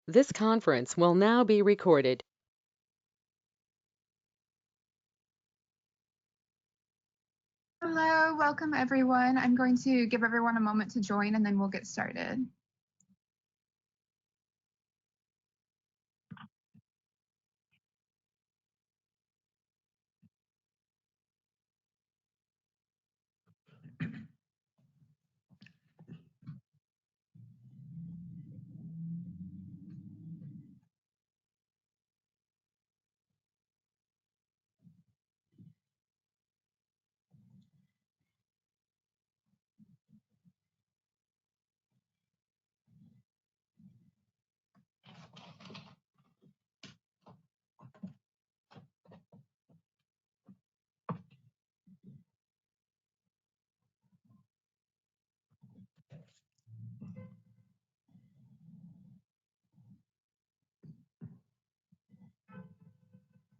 This conference will now be recorded. Hello, welcome everyone. I'm going to give everyone a moment to join and then we'll get started.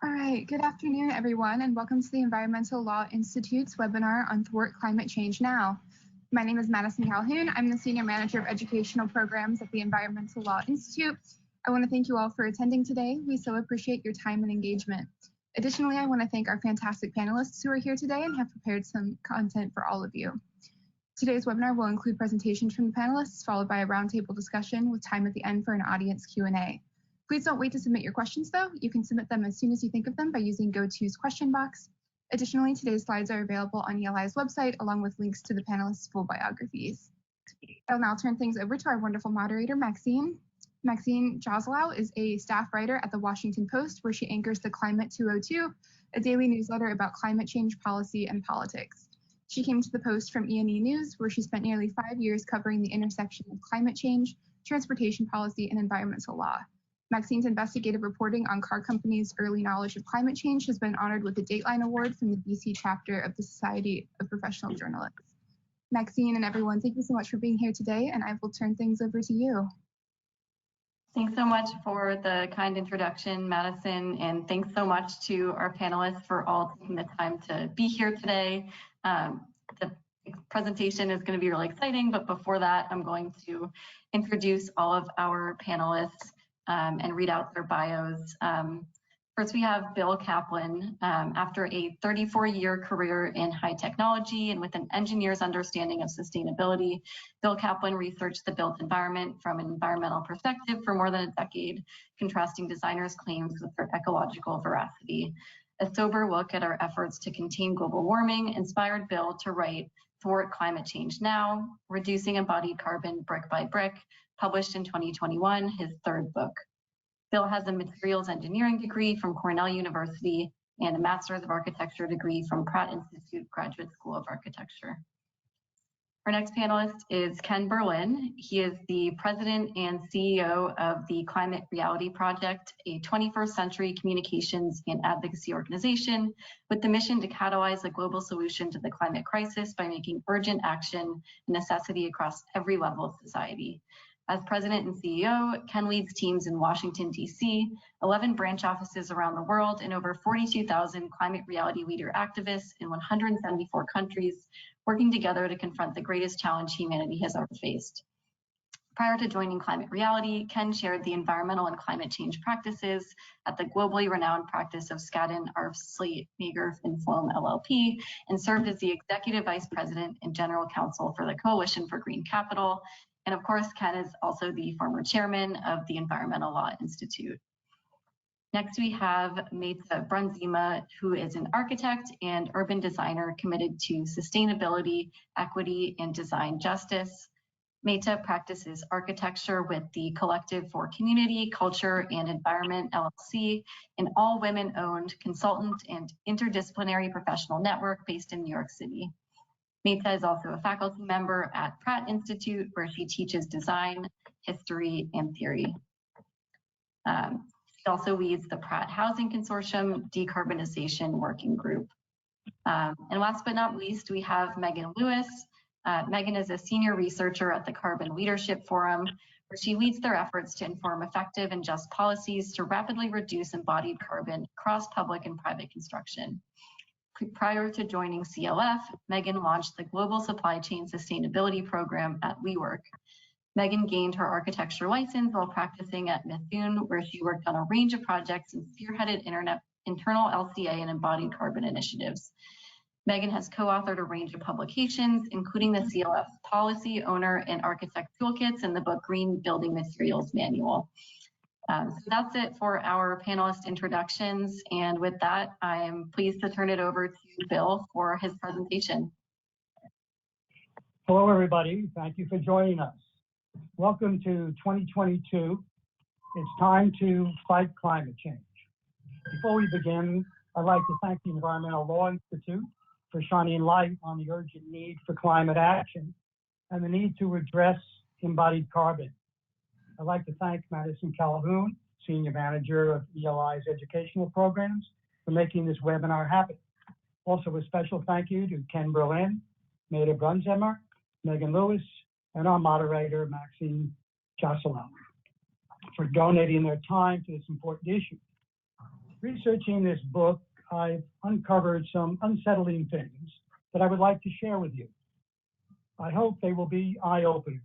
All right, good afternoon, everyone, and welcome to the Environmental Law Institute's webinar on Thwart Climate Change Now. My name is Madison Calhoun. I'm the Senior Manager of Educational Programs at the Environmental Law Institute. I want to thank you all for attending today. We so appreciate your time and engagement. Additionally, I want to thank our fantastic panelists who are here today and have prepared some content for all of you. Today's webinar will include presentations from the panelists, followed by a roundtable discussion with time at the end for an audience Q&A. Please don't wait to submit your questions, though. You can submit them as soon as you think of them by using GoTo's question box. Additionally, today's slides are available on ELI's website, along with links to the panelists' full biographies. I'll now turn things over to our wonderful moderator, Maxine. Maxine Joselow is a staff writer at the Washington Post, where she anchors the Climate 202, a daily newsletter about climate change policy and politics. She came to the Post from E&E News, where she spent nearly 5 years covering the intersection of climate change, transportation policy, and environmental law. Maxine's investigative reporting on car companies' early knowledge of climate change has been honored with the Dateline Award from the BC chapter of the Society of Professional Journalists. Maxine and everyone, thank you so much for being here today, and I will turn things over to you. Thanks so much for the kind introduction, Madison, and thanks so much to our panelists for all taking the time to be here today. The presentation is going to be really exciting, but before that, I'm going to introduce all of our panelists and read out their bios. First, we have Bill Caplan. After a 34-year career in high technology and with an engineer's understanding of sustainability, Bill Caplan researched the built environment from an environmental perspective for more than a decade, contrasting designers' claims with their ecological veracity. A sober look at our efforts to contain global warming inspired Bill to write Thwart Climate Change Now, Reducing Embodied Carbon Brick by Brick, published in 2021, his third book. Bill has a materials engineering degree from Cornell University and a Master's of Architecture degree from Pratt Institute Graduate School of Architecture. Our next panelist is Ken Berlin. He is the president and CEO of the Climate Reality Project, a 21st century communications and advocacy organization with the mission to catalyze a global solution to the climate crisis by making urgent action a necessity across every level of society. As president and CEO, Ken leads teams in Washington, D.C., 11 branch offices around the world, and over 42,000 climate reality leader activists in 174 countries, working together to confront the greatest challenge humanity has ever faced. Prior to joining Climate Reality, Ken chaired the environmental and climate change practices at the globally renowned practice of Skadden, Arps, Slate, Meagher, and Flom LLP, and served as the executive vice president and general counsel for the Coalition for Green Capital. And of course, Ken is also the former chairman of the Environmental Law Institute. Next, we have Meta Brunzema, who is an architect and urban designer committed to sustainability, equity, and design justice. Meta practices architecture with the Collective for Community, Culture, and Environment, LLC, an all women-owned consultant and interdisciplinary professional network based in New York City. Meta is also a faculty member at Pratt Institute, where she teaches design, history, and theory. She also leads the Pratt Housing Consortium Decarbonization Working Group. And last but not least, we have Megan Lewis. Megan is a senior researcher at the Carbon Leadership Forum, where she leads their efforts to inform effective and just policies to rapidly reduce embodied carbon across public and private construction. Prior to joining CLF, Megan launched the Global Supply Chain Sustainability Program at WeWork. Megan gained her architecture license while practicing at Mithun, where she worked on a range of projects and spearheaded internal LCA and embodied carbon initiatives. Megan has co-authored a range of publications, including the CLF's Policy, Owner, and Architect Toolkits and the book Green Building Materials Manual. So that's it for our panelist introductions. And with that, I am pleased to turn it over to Bill for his presentation. Hello, everybody. Thank you for joining us. Welcome to 2022. It's time to fight climate change. Before we begin, I'd like to thank the Environmental Law Institute for shining light on the urgent need for climate action and the need to address embodied carbon. I'd like to thank Maxine Joselow, Senior Manager of ELI's Educational Programs, for making this webinar happen. Also, a special thank you to Ken Berlin, Maida Brunzema, Megan Lewis, and our moderator, Maxine Joselow, for donating their time to this important issue. Researching this book, I've uncovered some unsettling things that I would like to share with you. I hope they will be eye-openers.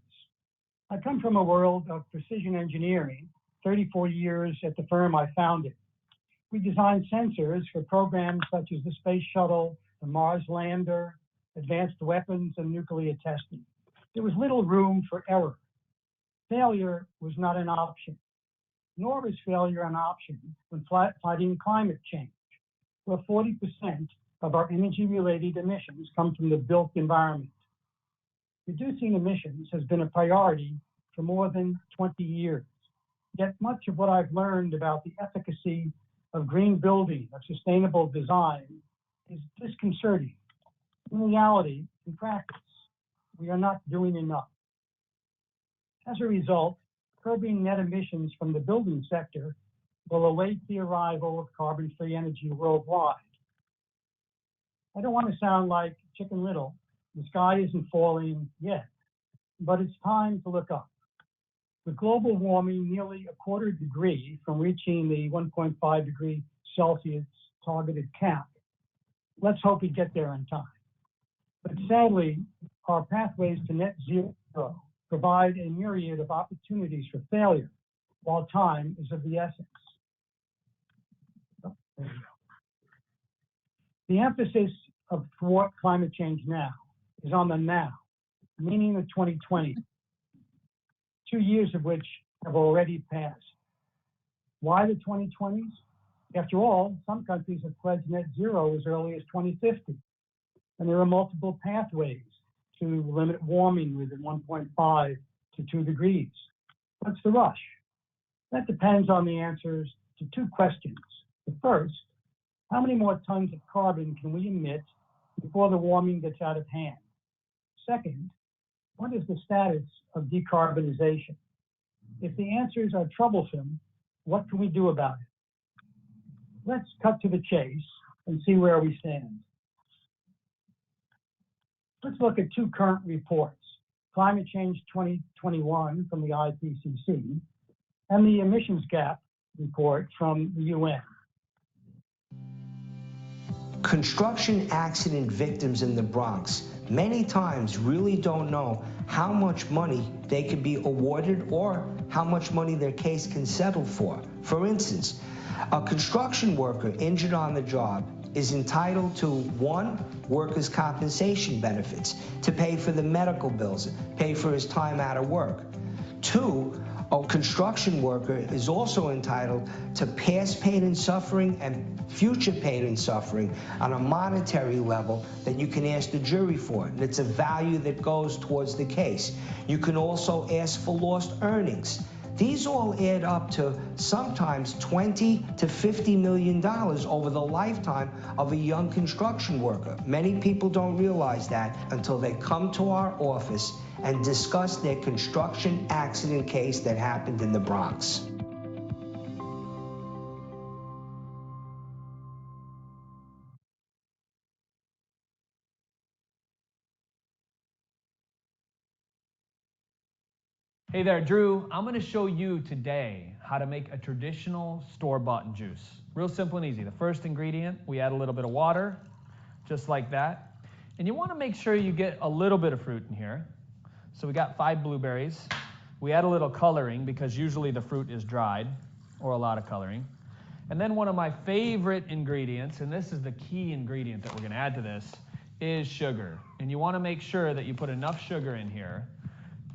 I come from a world of precision engineering, 34 years at the firm I founded. We designed sensors for programs such as the Space Shuttle, the Mars Lander, advanced weapons, and nuclear testing. There was little room for error. Failure was not an option, nor is failure an option when fighting climate change, where 40% of our energy-related emissions come from the built environment. Reducing emissions has been a priority for more than 20 years. Yet much of what I've learned about the efficacy of green building, of sustainable design, is disconcerting. In reality, in practice, we are not doing enough. As a result, curbing net emissions from the building sector will await the arrival of carbon-free energy worldwide. I don't want to sound like Chicken Little. The sky isn't falling yet, but it's time to look up. With global warming nearly a quarter degree from reaching the 1.5 degree Celsius targeted cap, let's hope we get there in time. But sadly, our pathways to net zero provide a myriad of opportunities for failure, while time is of the essence. Oh, there we go. The emphasis of Thwart Climate Change Now is on the now, meaning the 2020, 2 years of which have already passed. Why the 2020s? After all, some countries have pledged net zero as early as 2050, and there are multiple pathways to limit warming within 1.5 to 2 degrees. What's the rush? That depends on the answers to 2 questions. The first, how many more tons of carbon can we emit before the warming gets out of hand? Second, what is the status of decarbonization? If the answers are troublesome, what can we do about it? Let's cut to the chase and see where we stand. Let's look at 2 current reports, Climate Change 2021 from the IPCC and the Emissions Gap report from the UN. Construction accident victims in the Bronx many times really don't know how much money they could be awarded or how much money their case can settle for. For instance, a construction worker injured on the job is entitled to 1, workers' compensation benefits to pay for the medical bills, pay for his time out of work. 2, a construction worker is also entitled to past pain and suffering and future pain and suffering on a monetary level that you can ask the jury for. And it's a value that goes towards the case. You can also ask for lost earnings. These all add up to sometimes $20 to $50 million over the lifetime of a young construction worker. Many people don't realize that until they come to our office and discuss their construction accident case that happened in the Bronx. Hey there, Drew. I'm going to show you today how to make a traditional store-bought juice. Real simple and easy. The first ingredient, we add a little bit of water, just like that. And you want to make sure you get a little bit of fruit in here. So we got 5 blueberries. We add a little coloring because usually the fruit is dried, or a lot of coloring. And then one of my favorite ingredients, and this is the key ingredient that we're going to add to this, is sugar. And you want to make sure that you put enough sugar in here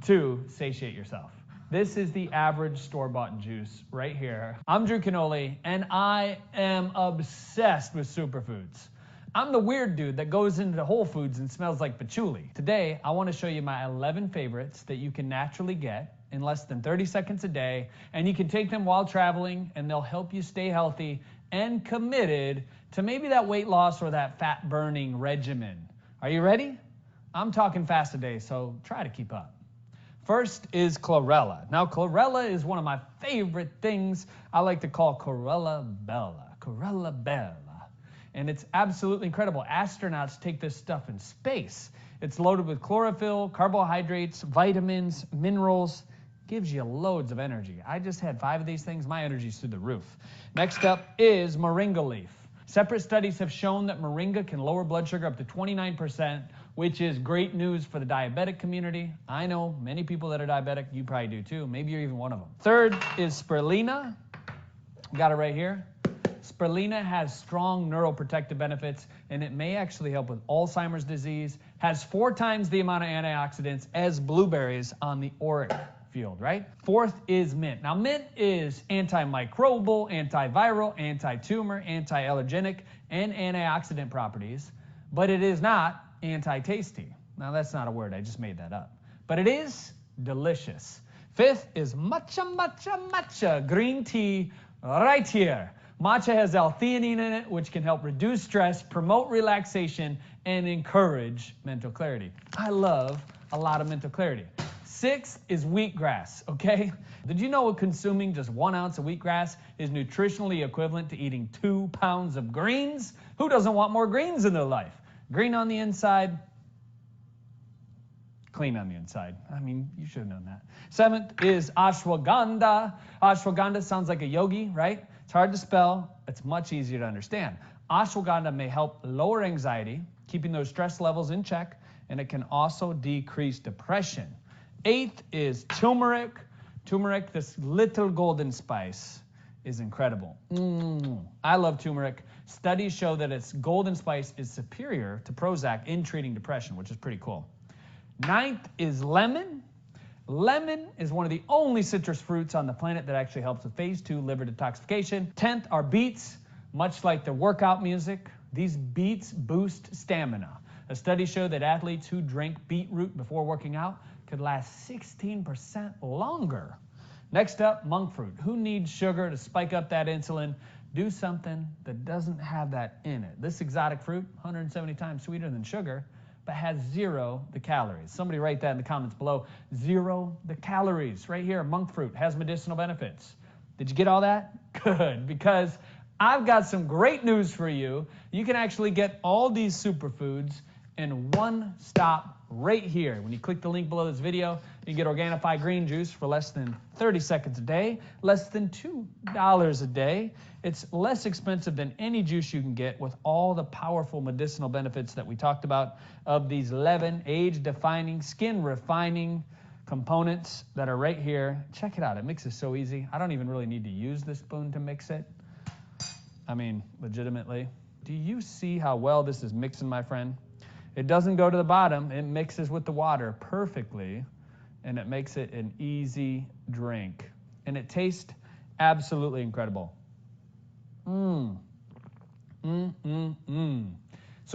to satiate yourself. This is the average store-bought juice right here. I'm Drew Cannoli, and I am obsessed with superfoods. I'm the weird dude that goes into Whole Foods and smells like patchouli. Today, I want to show you my 11 favorites that you can naturally get in less than 30 seconds a day, and you can take them while traveling, and they'll help you stay healthy and committed to maybe that weight loss or that fat burning regimen. Are you ready? I'm talking fast today, so try to keep up. First is chlorella. Now, chlorella is one of my favorite things. I like to call chlorella bella. And it's absolutely incredible. Astronauts take this stuff in space. It's loaded with chlorophyll, carbohydrates, vitamins, minerals. Gives you loads of energy. I just had 5 of these things. My energy's through the roof. Next up is moringa leaf. Separate studies have shown that moringa can lower blood sugar up to 29%, which is great news for the diabetic community. I know many people that are diabetic. You probably do too. Maybe you're even one of them. Third is spirulina. Got it right here. Spirulina has strong neuroprotective benefits, and it may actually help with Alzheimer's disease. Has 4 times the amount of antioxidants as blueberries on the ORAC field, right? Fourth is mint. Now, mint is antimicrobial, antiviral, anti-tumor, anti-allergenic, and antioxidant properties, but it is not anti-tasty. Now, that's not a word. I just made that up. But it is delicious. Fifth is matcha green tea right here. Matcha has L-theanine in it, which can help reduce stress, promote relaxation, and encourage mental clarity. I love a lot of mental clarity. Sixth is wheatgrass, okay? Did you know consuming just 1 ounce of wheatgrass is nutritionally equivalent to eating 2 pounds of greens? Who doesn't want more greens in their life? Green on the inside, clean on the inside. I mean, you should have known that. Seventh is ashwagandha. Ashwagandha sounds like a yogi, right? It's hard to spell. It's much easier to understand. Ashwagandha may help lower anxiety, keeping those stress levels in check, and it can also decrease depression. Eighth is turmeric. Turmeric, this little golden spice, is incredible. I love turmeric. Studies show that its golden spice is superior to Prozac in treating depression, which is pretty cool. Ninth is lemon. Lemon is one of the only citrus fruits on the planet that actually helps with phase 2 liver detoxification. 10th are beets. Much like the workout music, these beets boost stamina. A study showed that athletes who drank beetroot before working out could last 16% longer. Next up, monk fruit. Who needs sugar to spike up that insulin? Do something that doesn't have that in it. This exotic fruit, 170 times sweeter than sugar, but has 0 the calories. Somebody write that in the comments below. 0 the calories. Right here, monk fruit has medicinal benefits. Did you get all that? Good, because I've got some great news for you. You can actually get all these superfoods in one stop right here. When you click the link below this video, you get Organifi green juice for less than 30 seconds a day, less than $2 a day. It's less expensive than any juice you can get with all the powerful medicinal benefits that we talked about of these 11 age-defining, skin-refining components that are right here. Check it out. It mixes so easy. I don't even really need to use this spoon to mix it. I mean, legitimately. Do you see how well this is mixing, my friend? It doesn't go to the bottom. It mixes with the water perfectly, and it makes it an easy drink. And it tastes absolutely incredible. So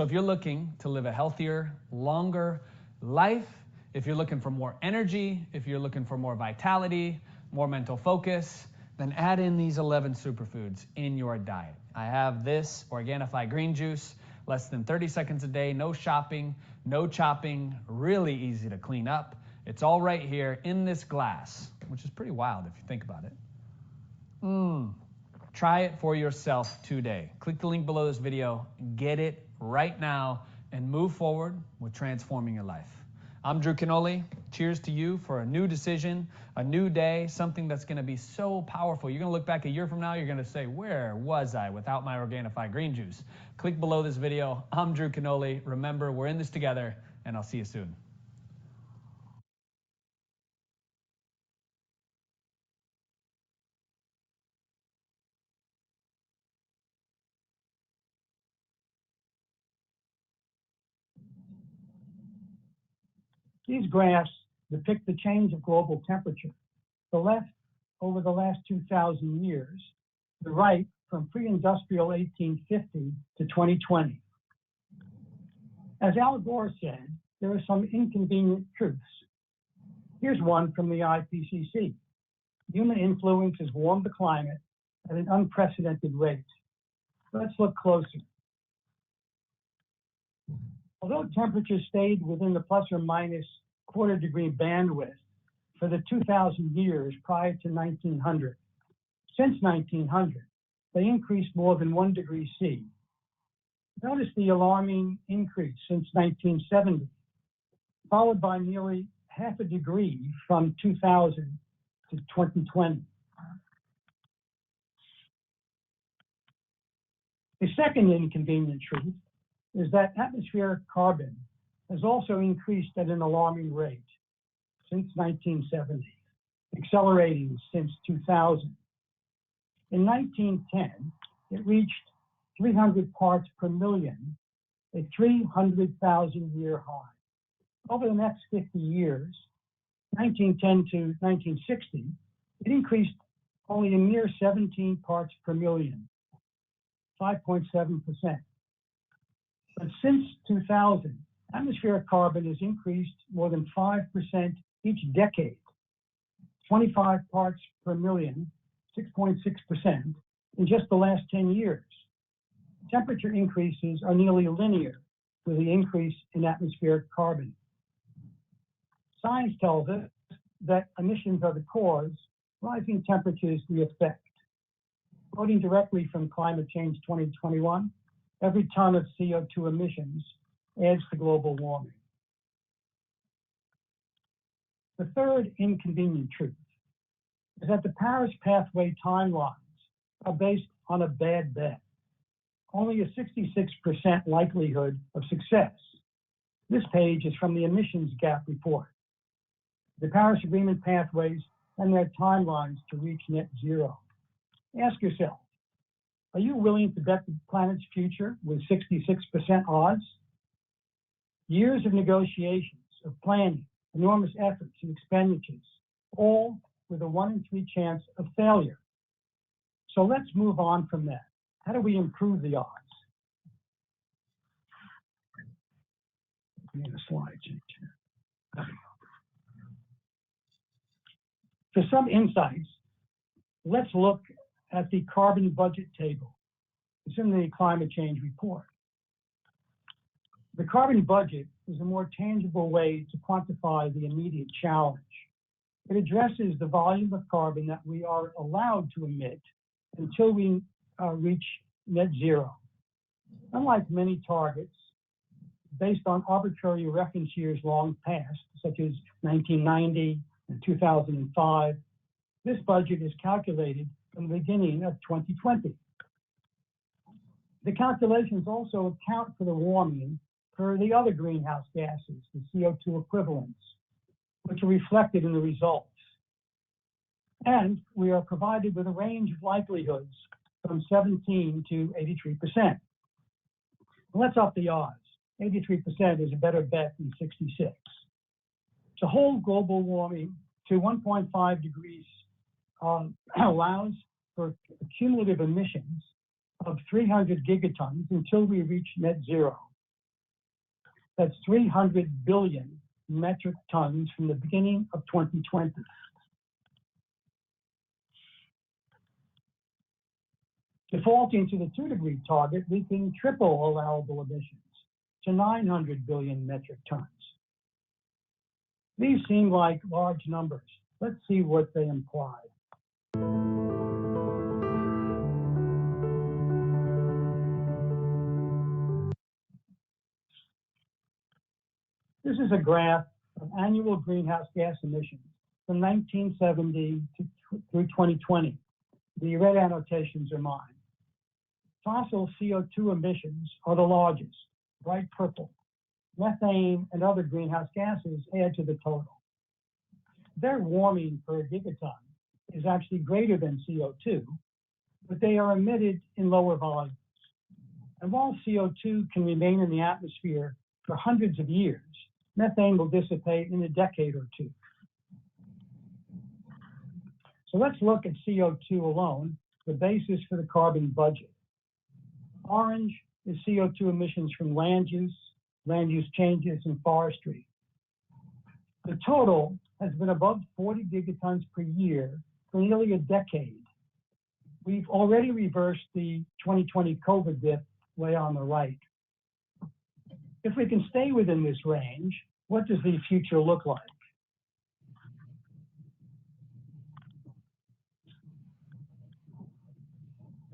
if you're looking to live a healthier, longer life, if you're looking for more energy, if you're looking for more vitality, more mental focus, then add in these 11 superfoods in your diet. I have this Organifi green juice, less than 30 seconds a day, no shopping, no chopping, really easy to clean up. It's all right here in this glass, which is pretty wild if you think about it. Try it for yourself today. Click the link below this video, get it right now, and move forward with transforming your life. I'm Drew Cannoli. Cheers to you for a new decision, a new day, something that's going to be so powerful. You're going to look back a year from now, you're going to say, where was I without my Organifi green juice? Click below this video. I'm Drew Cannoli. Remember, we're in this together, and I'll see you soon. These graphs depict the change of global temperature. The left over the last 2,000 years, the right from pre-industrial 1850 to 2020. As Al Gore said, there are some inconvenient truths. Here's one from the IPCC. Human influence has warmed the climate at an unprecedented rate. Let's look closer. Although temperatures stayed within the plus or minus quarter degree bandwidth for the 2,000 years prior to 1900, since 1900, they increased more than 1 degree C. Notice the alarming increase since 1970, followed by nearly half a degree from 2000 to 2020. The second inconvenient truth is that atmospheric carbon has also increased at an alarming rate since 1970, accelerating since 2000. In 1910, it reached 300 parts per million, a 300,000-year high. Over the next 50 years, 1910 to 1960, it increased only a mere 17 parts per million, 5.7%. But since 2000, atmospheric carbon has increased more than 5% each decade, 25 parts per million, 6.6%, in just the last 10 years. Temperature increases are nearly linear with the increase in atmospheric carbon. Science tells us that emissions are the cause, rising temperatures the effect. Quoting directly from Climate Change 2021, every ton of CO2 emissions adds to global warming. The third inconvenient truth is that the Paris pathway timelines are based on a bad bet. Only a 66% likelihood of success. This page is from the emissions gap report. The Paris Agreement pathways and their timelines to reach net zero. Ask yourself, are you willing to bet the planet's future with 66% odds? Years of negotiations, of planning, enormous efforts and expenditures, all with a 1 in 3 chance of failure. So let's move on from that. How do we improve the odds? I need a slide change here. For some insights, let's look at the carbon budget table. It's in the climate change report. The carbon budget is a more tangible way to quantify the immediate challenge. It addresses the volume of carbon that we are allowed to emit until we reach net zero. Unlike many targets based on arbitrary reference years long past, such as 1990 and 2005, this budget is calculated from the beginning of 2020. The calculations also account for the warming for the other greenhouse gases, the CO2 equivalents, which are reflected in the results. And we are provided with a range of likelihoods from 17 to 83%. Let's up the odds. 83% is a better bet than 66. To hold global warming to 1.5 degrees allows for cumulative emissions of 300 gigatons until we reach net zero. That's 300 billion metric tons from the beginning of 2020. Defaulting to the 2-degree target, we can triple allowable emissions to 900 billion metric tons. These seem like large numbers. Let's see what they imply. This is a graph of annual greenhouse gas emissions from 1970 through 2020. The red annotations are mine. Fossil CO2 emissions are the largest, bright purple. Methane and other greenhouse gases add to the total. Their warming per gigaton is actually greater than CO2, but they are emitted in lower volumes. And while CO2 can remain in the atmosphere for hundreds of years, Methane will dissipate in a decade or two. So let's look at CO2 alone, the basis for the carbon budget. Orange is CO2 emissions from land use changes, and forestry. The total has been above 40 gigatons per year for nearly a decade. We've already reversed the 2020 COVID dip way on the right. If we can stay within this range, what does the future look like?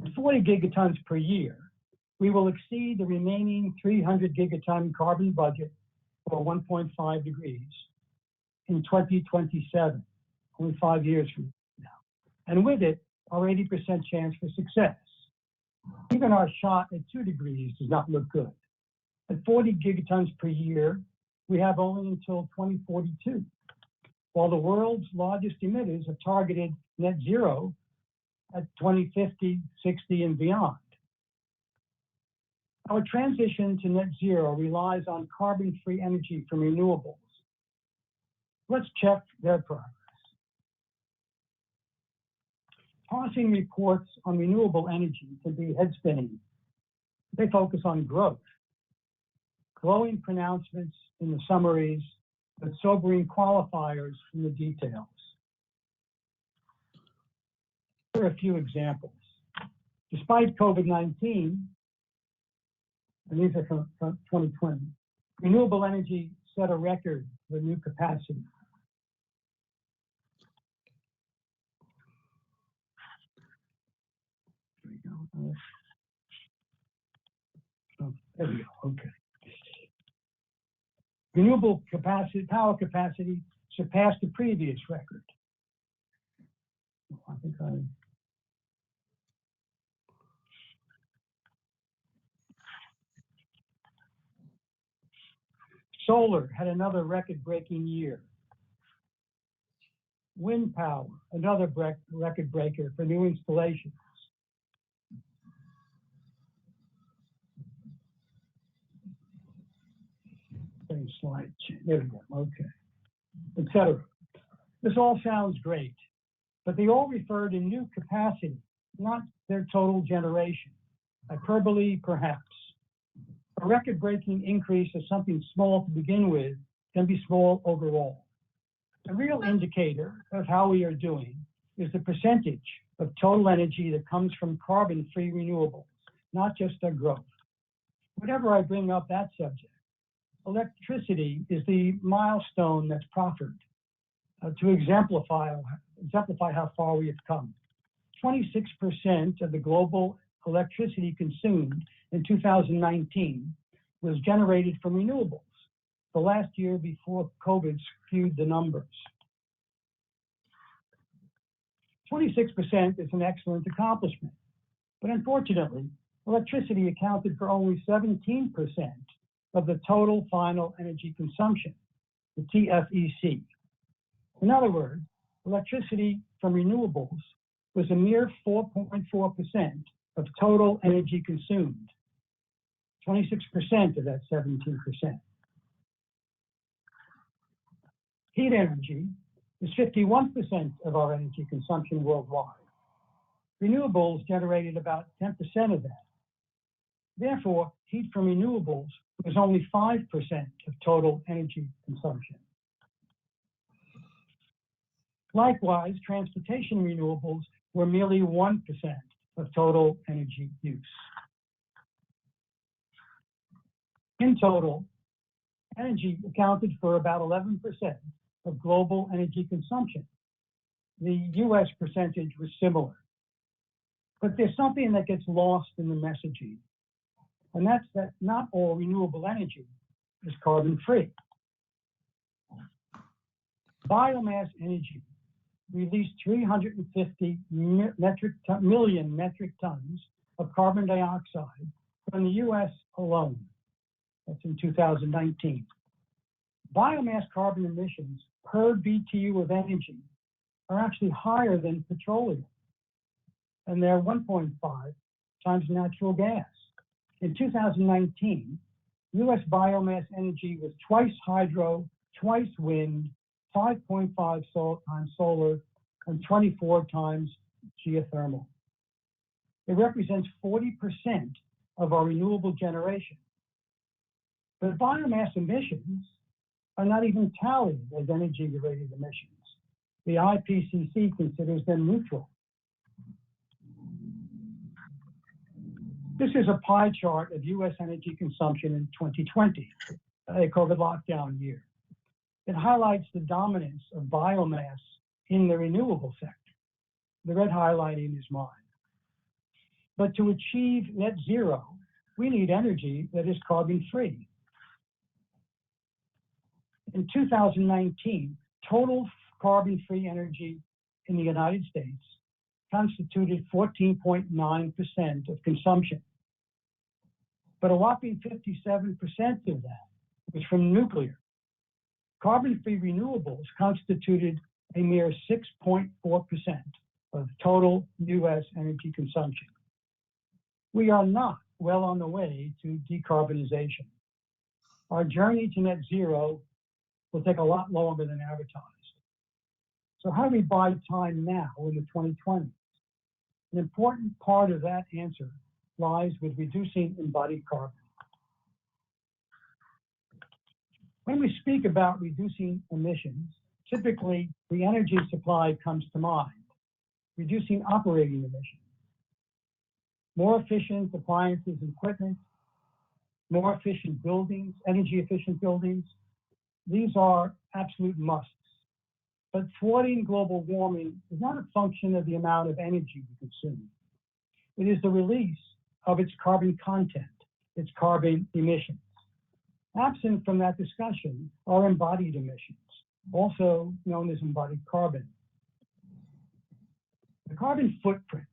At 40 gigatons per year, we will exceed the remaining 300 gigaton carbon budget for 1.5 degrees in 2027, only 5 years from now. And with it, our 80% chance for success. Even our shot at 2 degrees does not look good. At 40 gigatons per year, we have only until 2042, while the world's largest emitters have targeted net zero at 2050, 60, and beyond. Our transition to net zero relies on carbon-free energy from renewables. Let's check their progress. Parsing reports on renewable energy can be head-spinning. They focus on growth, glowing pronouncements in the summaries, but sobering qualifiers in the details. Here are a few examples. Despite COVID-19, and these are from 2020, renewable energy set a record for new capacity. There we go, okay. Renewable capacity, power capacity surpassed the previous record. I think Solar had another record-breaking year. Wind power, another record breaker for new installations. Slide, there we go, okay, etc. This all sounds great, but they all refer to new capacity, not their total generation. Hyperbole, perhaps. A record-breaking increase of something small to begin with can be small overall. The real indicator of how we are doing is the percentage of total energy that comes from carbon-free renewables, not just their growth. Whenever I bring up that subject, electricity is the milestone that's proffered to exemplify how far we have come. 26% of the global electricity consumed in 2019 was generated from renewables, the last year before COVID skewed the numbers. 26% is an excellent accomplishment, but unfortunately, electricity accounted for only 17% of the total final energy consumption, the TFEC. In other words, electricity from renewables was a mere 4.4% of total energy consumed, 26% of that 17%. Heat energy is 51% of our energy consumption worldwide. Renewables generated about 10% of that. Therefore, heat from renewables was only 5% of total energy consumption. Likewise, transportation renewables were merely 1% of total energy use. In total, energy accounted for about 11% of global energy consumption. The US percentage was similar. But there's something that gets lost in the messaging, and that's that not all renewable energy is carbon-free. Biomass energy released 350 million metric tons of carbon dioxide from the US alone. That's in 2019. Biomass carbon emissions per BTU of energy are actually higher than petroleum, and they're 1.5 times natural gas. In 2019, U.S. biomass energy was twice hydro, twice wind, 5.5 times solar, and 24 times geothermal. It represents 40% of our renewable generation. But biomass emissions are not even tallied as energy-related emissions. The IPCC considers them neutral. This is a pie chart of U.S. energy consumption in 2020, a COVID lockdown year. It highlights the dominance of biomass in the renewable sector. The red highlighting is mine. But to achieve net zero, we need energy that is carbon-free. In 2019, total carbon-free energy in the United States constituted 14.9% of consumption. But a whopping 57% of that was from nuclear. Carbon-free renewables constituted a mere 6.4% of total U.S. energy consumption. We are not well on the way to decarbonization. Our journey to net zero will take a lot longer than advertised. So how do we buy time now in the 2020s? An important part of that answer lies with reducing embodied carbon. When we speak about reducing emissions, typically the energy supply comes to mind, reducing operating emissions. More efficient appliances and equipment, more efficient buildings, energy efficient buildings. These are absolute musts. But thwarting global warming is not a function of the amount of energy we consume. It is the release of its carbon content, its carbon emissions. Absent from that discussion are embodied emissions, also known as embodied carbon. The carbon footprint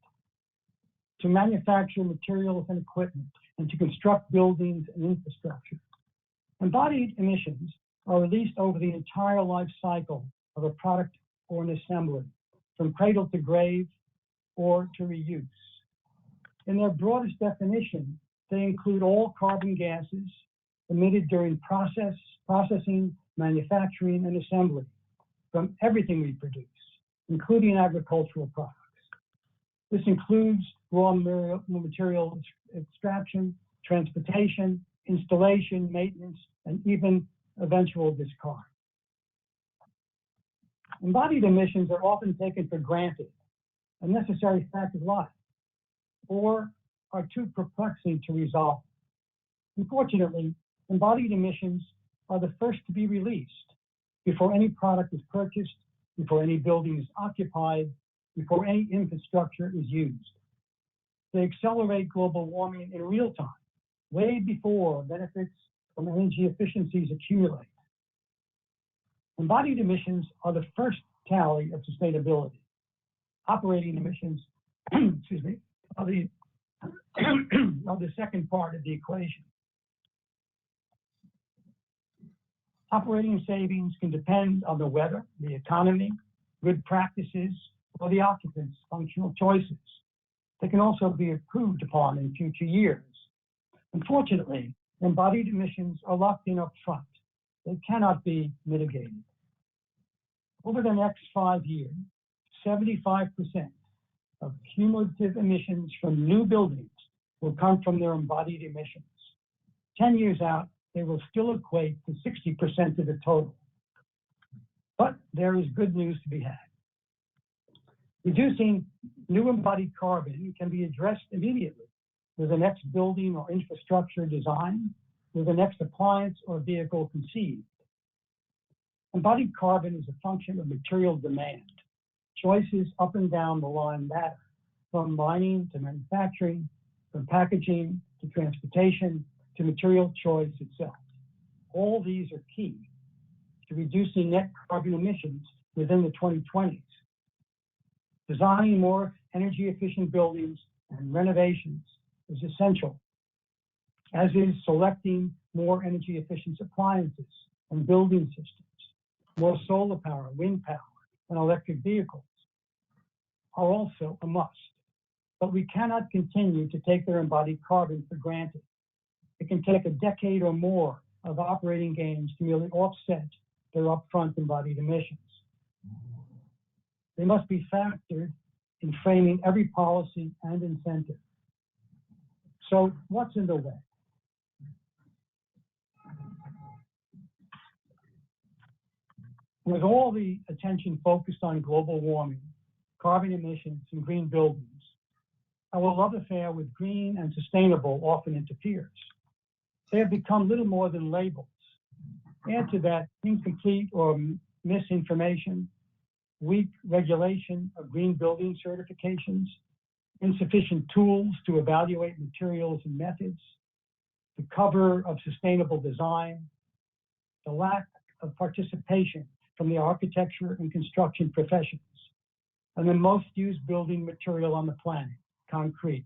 to manufacture materials and equipment and to construct buildings and infrastructure. Embodied emissions are released over the entire life cycle of a product or an assembly, from cradle to grave or to reuse. In their broadest definition, they include all carbon gases emitted during processing, manufacturing, and assembly from everything we produce, including agricultural products. This includes raw material extraction, transportation, installation, maintenance, and even eventual discard. Embodied emissions are often taken for granted, a necessary fact of life, or are too perplexing to resolve. Unfortunately, embodied emissions are the first to be released before any product is purchased, before any building is occupied, before any infrastructure is used. They accelerate global warming in real time, way before benefits from energy efficiencies accumulate. Embodied emissions are the first tally of sustainability. Operating emissions, excuse me, are the, are the second part of the equation. Operating savings can depend on the weather, the economy, good practices, or the occupants' functional choices. They can also be improved upon in future years. Unfortunately, embodied emissions are locked in up front. They cannot be mitigated. Over the next 5 years, 75% of cumulative emissions from new buildings will come from their embodied emissions. 10 years out, they will still equate to 60% of the total. But there is good news to be had. Reducing new embodied carbon can be addressed immediately with the next building or infrastructure design, with the next appliance or vehicle conceived. Embodied carbon is a function of material demand. Choices up and down the line matter, from mining to manufacturing, from packaging to transportation to material choice itself. All these are key to reducing net carbon emissions within the 2020s. Designing more energy efficient buildings and renovations is essential, as is selecting more energy efficient appliances and building systems, more solar power, wind power, and electric vehicles are also a must. But we cannot continue to take their embodied carbon for granted. it can take a decade or more of operating gains to merely offset their upfront embodied emissions. They must be factored in framing every policy and incentive. So what's in the way? With all the attention focused on global warming, carbon emissions, and green buildings, our love affair with green and sustainable often interferes. They have become little more than labels. Add to that incomplete or misinformation, weak regulation of green building certifications, insufficient tools to evaluate materials and methods, the cover of sustainable design, the lack of participation from the architecture and construction professions, and the most used building material on the planet, concrete.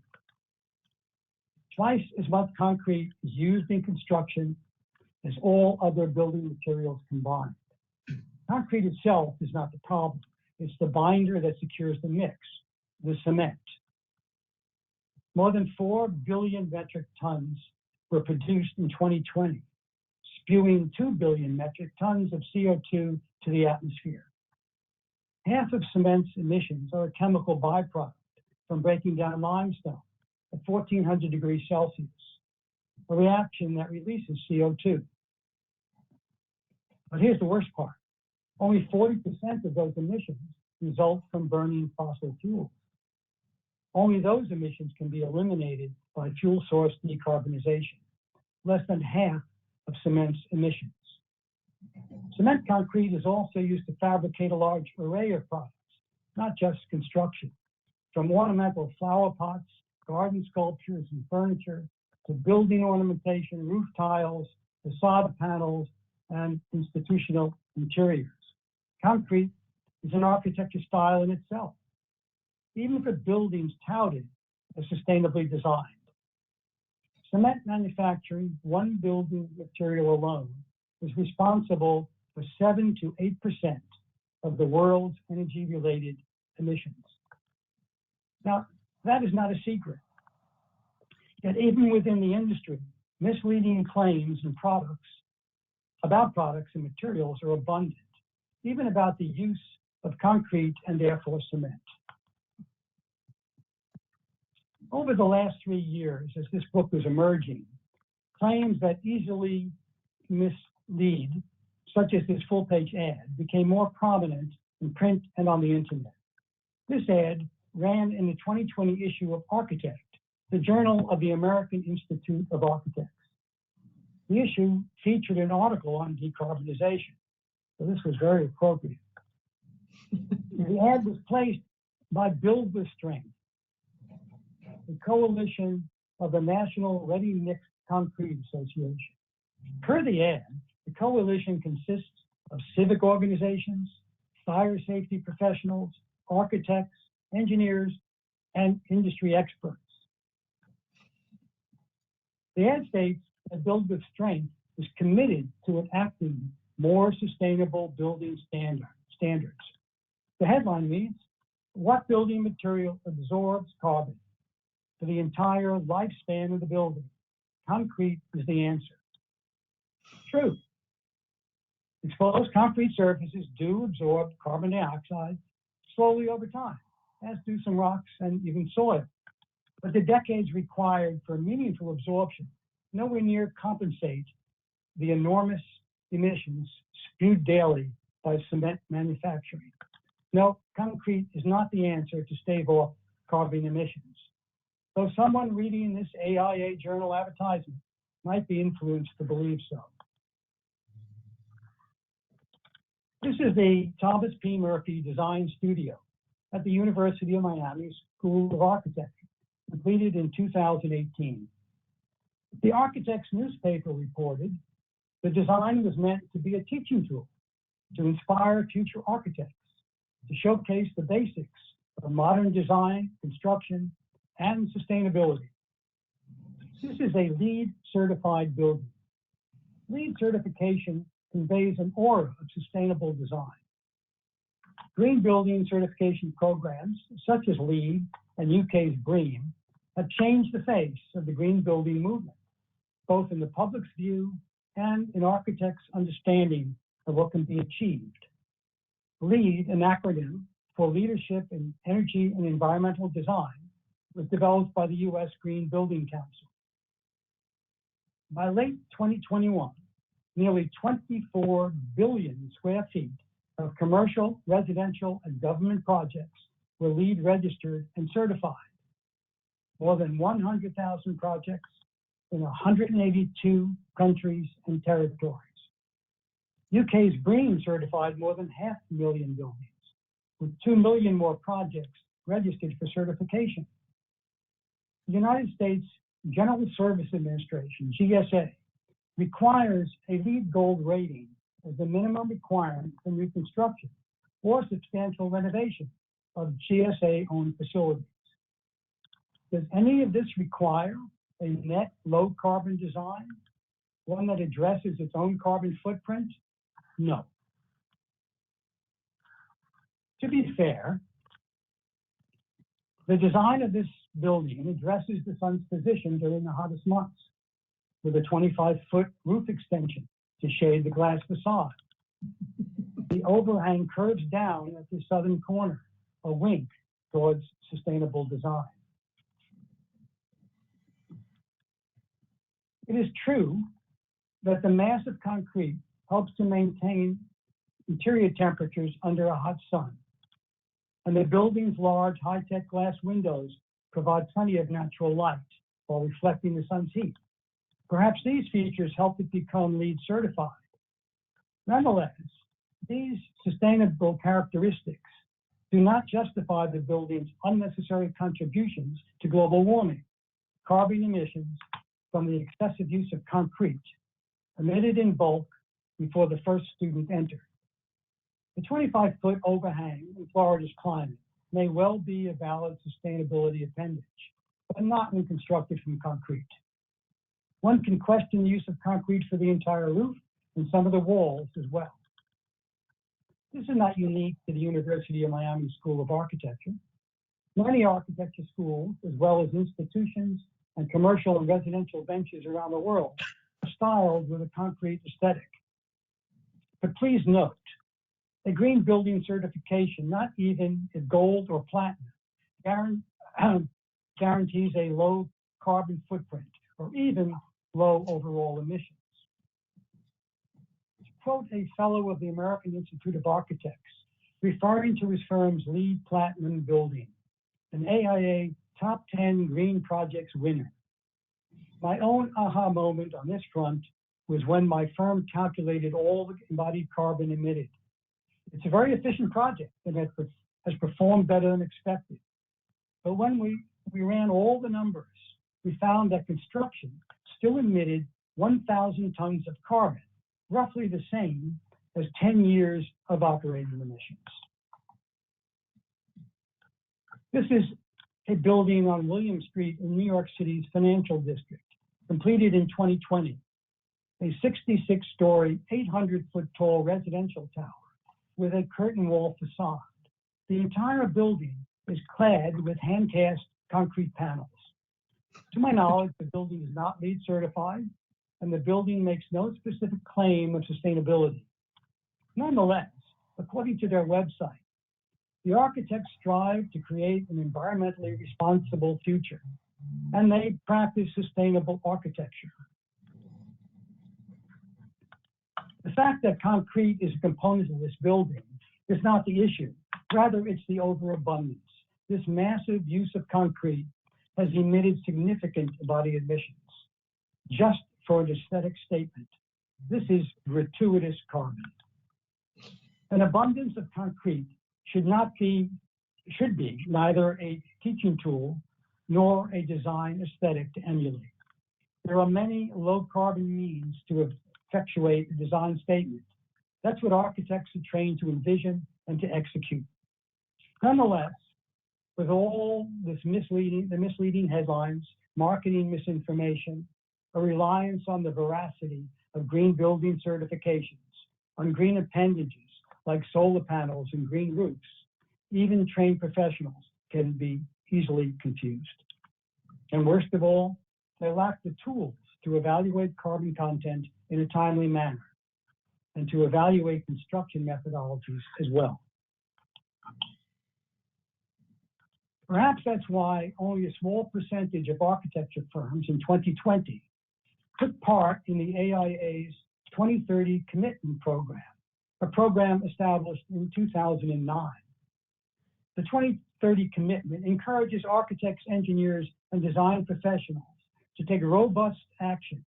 Twice as much concrete is used in construction as all other building materials combined. Concrete itself is not the problem. It's the binder that secures the mix, the cement. More than 4 billion metric tons were produced in 2020, spewing 2 billion metric tons of CO2 to the atmosphere. Half of cement's emissions are a chemical byproduct from breaking down limestone at 1400 degrees Celsius, a reaction that releases CO2. But here's the worst part. Only 40% of those emissions result from burning fossil fuels. Only those emissions can be eliminated by fuel source decarbonization, less than half of cement's emissions. Cement concrete is also used to fabricate a large array of products, not just construction, from ornamental flower pots, garden sculptures and furniture, to building ornamentation, roof tiles, facade panels, and institutional interiors. Concrete is an architecture style in itself, even for buildings touted as sustainably designed. Cement manufacturing, one building material alone, is responsible for 7 to 8% of the world's energy-related emissions. Now, that is not a secret. Yet even within the industry, misleading claims and about products and materials are abundant, even about the use of concrete and therefore cement. Over the last 3 years, as this book was emerging, claims that easily mislead, such as this full-page ad, became more prominent in print and on the internet. This ad ran in the 2020 issue of Architect, the journal of the American Institute of Architects. The issue featured an article on decarbonization, so this was very appropriate. The ad was placed by Build with Strength, the coalition of the National Ready Mixed Concrete Association. Per the ad, the coalition consists of civic organizations, fire safety professionals, architects, engineers, and industry experts. The ad states that Build with Strength is committed to enacting more sustainable building standards. The headline reads, "What building material absorbs carbon for the entire lifespan of the building? Concrete is the answer." True. Exposed concrete surfaces do absorb carbon dioxide slowly over time, as do some rocks and even soil. But the decades required for meaningful absorption nowhere near compensate the enormous emissions spewed daily by cement manufacturing. No, concrete is not the answer to stave off carbon emissions, though someone reading this AIA journal advertisement might be influenced to believe so. This is the Thomas P. Murphy Design Studio at the University of Miami School of Architecture, completed in 2018. The Architects newspaper reported the design was meant to be a teaching tool to inspire future architects, to showcase the basics of modern design, construction, and sustainability. This is a LEED certified building. LEED certification conveys an aura of sustainable design. Green building certification programs, such as LEED and UK's BREEAM, have changed the face of the green building movement. both in the public's view and in architects' understanding of what can be achieved. LEED, an acronym for Leadership in Energy and Environmental Design, was developed by the U.S. Green Building Council. By late 2021, nearly 24 billion square feet of commercial, residential, and government projects were LEED registered and certified. More than 100,000 projects in 182 countries and territories. UK's BREEAM certified more than 500,000 buildings, with 2 million more projects registered for certification. The United States General Service Administration, GSA, requires a LEED Gold rating as the minimum requirement for new construction or substantial renovation of GSA-owned facilities. Does any of this require a net low carbon design, one that addresses its own carbon footprint? No. To be fair, the design of this building addresses the sun's position during the hottest months, with a 25-foot roof extension to shade the glass facade. The overhang curves down at the southern corner, a wink towards sustainable design. It is true that the mass of concrete helps to maintain interior temperatures under a hot sun, and the building's large high-tech glass windows provide plenty of natural light while reflecting the sun's heat. Perhaps these features help it become LEED certified. Nonetheless, these sustainable characteristics do not justify the building's unnecessary contributions to global warming, carbon emissions from the excessive use of concrete emitted in bulk before the first student entered. The 25-foot overhang in Florida's climate may well be a valid sustainability appendage, but not when constructed from concrete. One can question the use of concrete for the entire roof and some of the walls as well. This is not unique to the University of Miami School of Architecture. Many architecture schools, as well as institutions and commercial and residential benches around the world, are styled with a concrete aesthetic. But please note, a green building certification, not even if gold or platinum, guarantees a low carbon footprint or even low overall emissions. To quote a fellow of the American Institute of Architects, referring to his firm's LEED Platinum building, an AIA Top 10 Green Projects winner. My own aha moment on this front was when my firm calculated all the embodied carbon emitted. It's a very efficient project and has performed better than expected. But when we ran all the numbers, we found that construction still emitted 1,000 tons of carbon, roughly the same as 10 years of operating emissions. This is a building on William Street in New York City's financial district, completed in 2020, a 66-story, 800-foot tall residential tower with a curtain wall facade. The entire building is clad with hand-cast concrete panels. To my knowledge, the building is not LEED certified, and the building makes no specific claim of sustainability. Nonetheless, according to their website, the architects strive to create an environmentally responsible future, and they practice sustainable architecture. The fact that concrete is a component of this building is not the issue. Rather, it's the overabundance. This massive use of concrete has emitted significant embodied emissions. Just for an aesthetic statement, this is gratuitous carbon. An abundance of concrete should be neither a teaching tool nor a design aesthetic to emulate. There are many low carbon means to effectuate a design statement. That's what architects are trained to envision and to execute. Nonetheless, with all this misleading headlines, marketing misinformation, a reliance on the veracity of green building certifications, on green appendages like solar panels and green roofs, even trained professionals can be easily confused. And worst of all, they lack the tools to evaluate carbon content in a timely manner and to evaluate construction methodologies as well. Perhaps that's why only a small percentage of architecture firms in 2020 took part in the AIA's 2030 Commitment Program, a program established in 2009. The 2030 Commitment encourages architects, engineers, and design professionals to take robust action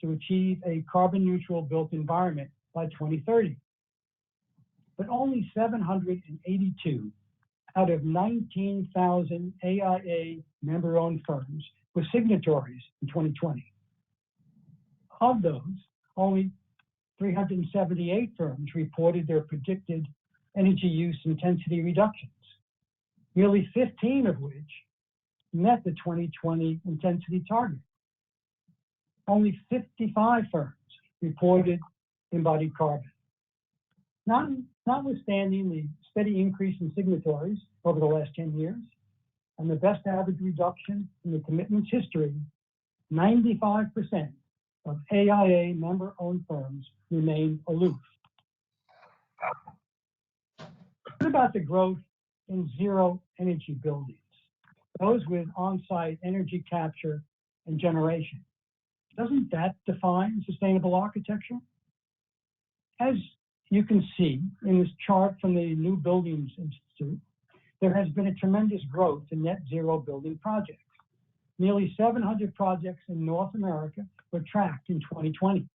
to achieve a carbon neutral built environment by 2030. But only 782 out of 19,000 AIA member-owned firms were signatories in 2020. Of those, only 378 firms reported their predicted energy use intensity reductions, nearly 15 of which met the 2020 intensity target. Only 55 firms reported embodied carbon. Notwithstanding the steady increase in signatories over the last 10 years and the best average reduction in the commitment's history, 95% of AIA member-owned firms remain aloof. What about the growth in zero energy buildings, those with on-site energy capture and generation? Doesn't that define sustainable architecture? As you can see in this chart from the New Buildings Institute, there has been a tremendous growth in net zero building projects. Nearly 700 projects in North America were tracked in 2020.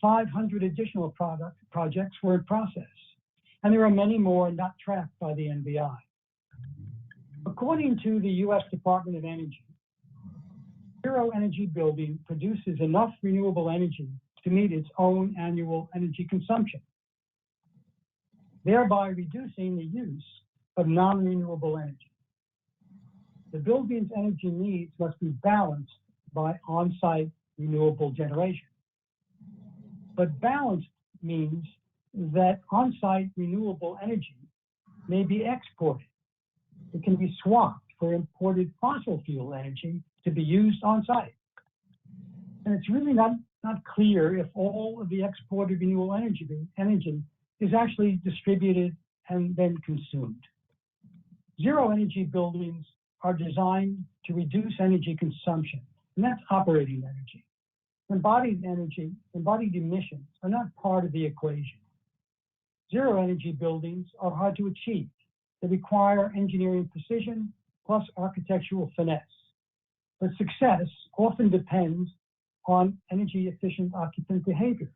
500 additional projects were in process, and there are many more not tracked by the NBI. According to the U.S. Department of Energy, zero energy building produces enough renewable energy to meet its own annual energy consumption, thereby reducing the use of non-renewable energy. The building's energy needs must be balanced by on-site renewable generation. But balanced means that on-site renewable energy may be exported. It can be swapped for imported fossil fuel energy to be used on-site. And it's really not clear if all of the exported renewable energy is actually distributed and then consumed. Zero energy buildings are designed to reduce energy consumption, and that's operating energy. Embodied emissions are not part of the equation. Zero energy buildings are hard to achieve. They require engineering precision plus architectural finesse. But success often depends on energy efficient occupant behavior.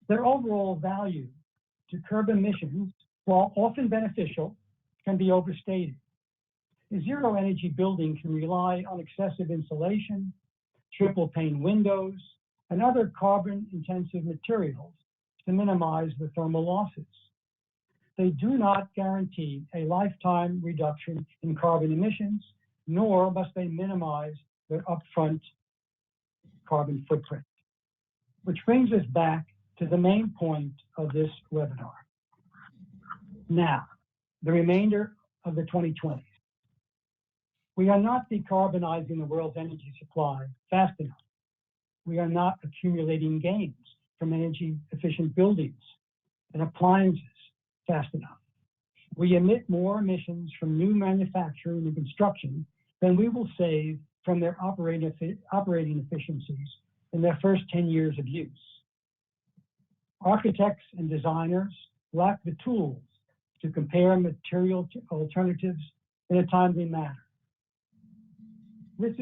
Their overall value to curb emissions, while often beneficial, can be overstated. A zero energy building can rely on excessive insulation, triple pane windows, and other carbon intensive materials to minimize the thermal losses. They do not guarantee a lifetime reduction in carbon emissions, nor must they minimize their upfront carbon footprint. Which brings us back to the main point of this webinar. Now, the remainder of the 2020s. We are not decarbonizing the world's energy supply fast enough. We are not accumulating gains from energy efficient buildings and appliances fast enough. We emit more emissions from new manufacturing and construction than we will save from their operating efficiencies in their first 10 years of use. Architects and designers lack the tools to compare material alternatives in a timely manner. There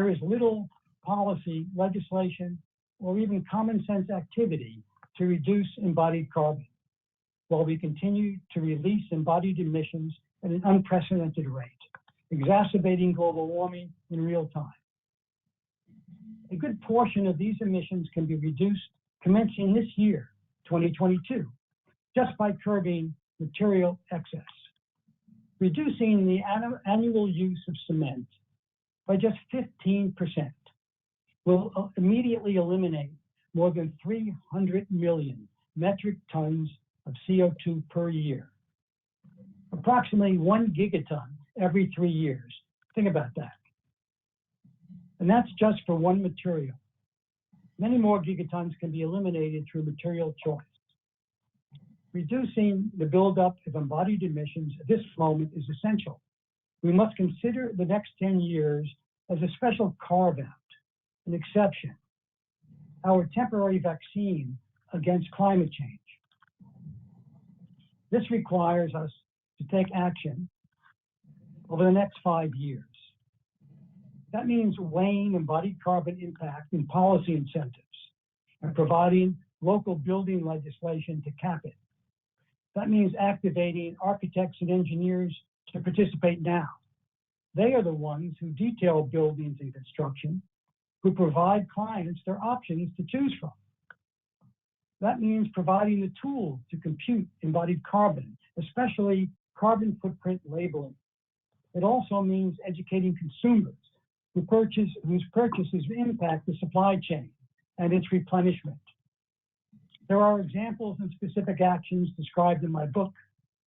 is little policy, legislation, or even common sense activity to reduce embodied carbon, while we continue to release embodied emissions at an unprecedented rate, exacerbating global warming in real time. A good portion of these emissions can be reduced commencing this year, 2022, just by curbing material excess. Reducing the annual use of cement by just 15% will immediately eliminate more than 300 million metric tons of CO2 per year, approximately 1 gigaton every 3 years, Think about that. And that's just for one material. Many more gigatons can be eliminated through material choice. Reducing the buildup of embodied emissions at this moment is essential. We must consider the next 10 years as a special carve-out, an exception, our temporary vaccine against climate change. This requires us to take action over the next 5 years. That means weighing embodied carbon impact in policy incentives and providing local building legislation to cap it. That means activating architects and engineers to participate now. They are the ones who detail buildings and construction, who provide clients their options to choose from. That means providing the tools to compute embodied carbon, especially carbon footprint labeling. It also means educating consumers whose purchases impact the supply chain and its replenishment. There are examples and specific actions described in my book.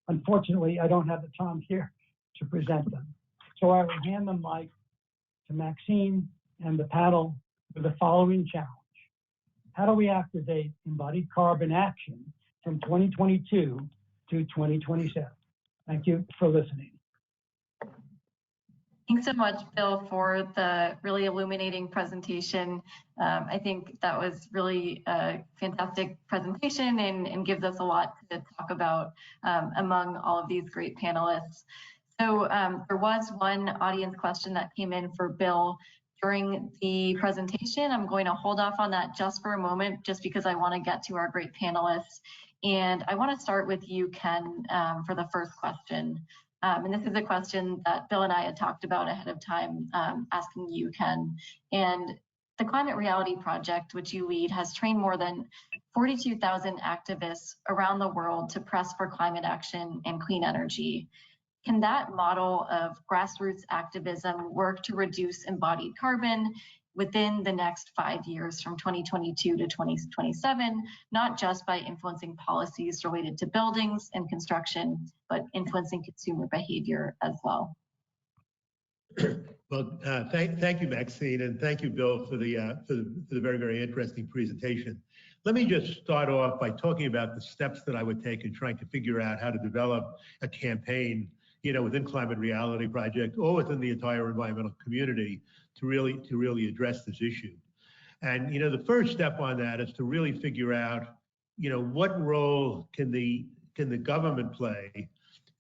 Unfortunately, I don't have the time here to present them. So I will hand the mic to Maxine and the panel with the following challenge. How do we activate embodied carbon action from 2022 to 2027? Thank you for listening. Thanks so much, Bill, for the really illuminating presentation. I think that was really a fantastic presentation and gives us a lot to talk about among all of these great panelists. So there was one audience question that came in for Bill during the presentation. I'm going to hold off on that just for a moment, just because I want to get to our great panelists. And I want to start with you, Ken, for the first question. And this is a question that Bill and I had talked about ahead of time, asking you, Ken. And the Climate Reality Project, which you lead, has trained more than 42,000 activists around the world to press for climate action and clean energy. Can that model of grassroots activism work to reduce embodied carbon within the next 5 years from 2022 to 2027, not just by influencing policies related to buildings and construction, but influencing consumer behavior as well? Well, thank you, Maxine, and thank you, Bill, for the very, very interesting presentation. Let me just start off by talking about the steps that I would take in trying to figure out how to develop a campaign, within Climate Reality Project or within the entire environmental community to really address this issue. And the first step on that is to really figure out, what role can the government play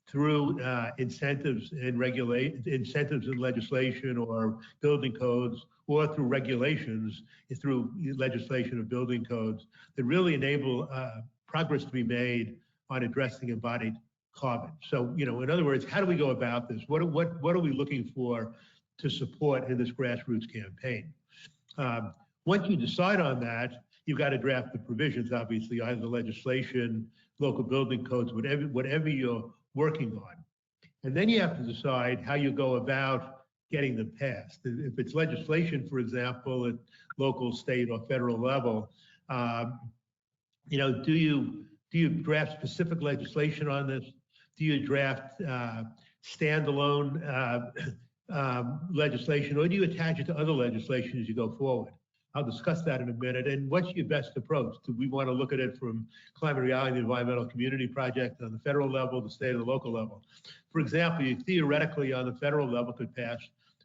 through incentives and legislation or building codes, or through regulations, through legislation of building codes that really enable progress to be made on addressing embodied carbon. So, in other words, how do we go about this? What are we looking for to support in this grassroots campaign? Once you decide on that, you've got to draft the provisions, obviously, either legislation, local building codes, whatever you're working on. And then you have to decide how you go about getting them passed. If it's legislation, for example, at local, state, or federal level, do you draft specific legislation on this? Do you draft standalone legislation, or do you attach it to other legislation as you go forward? I'll discuss that in a minute. And what's your best approach? Do we want to look at it from Climate Reality, the Environmental Community Project, on the federal level, the state, or the local level? For example, you theoretically on the federal level could pass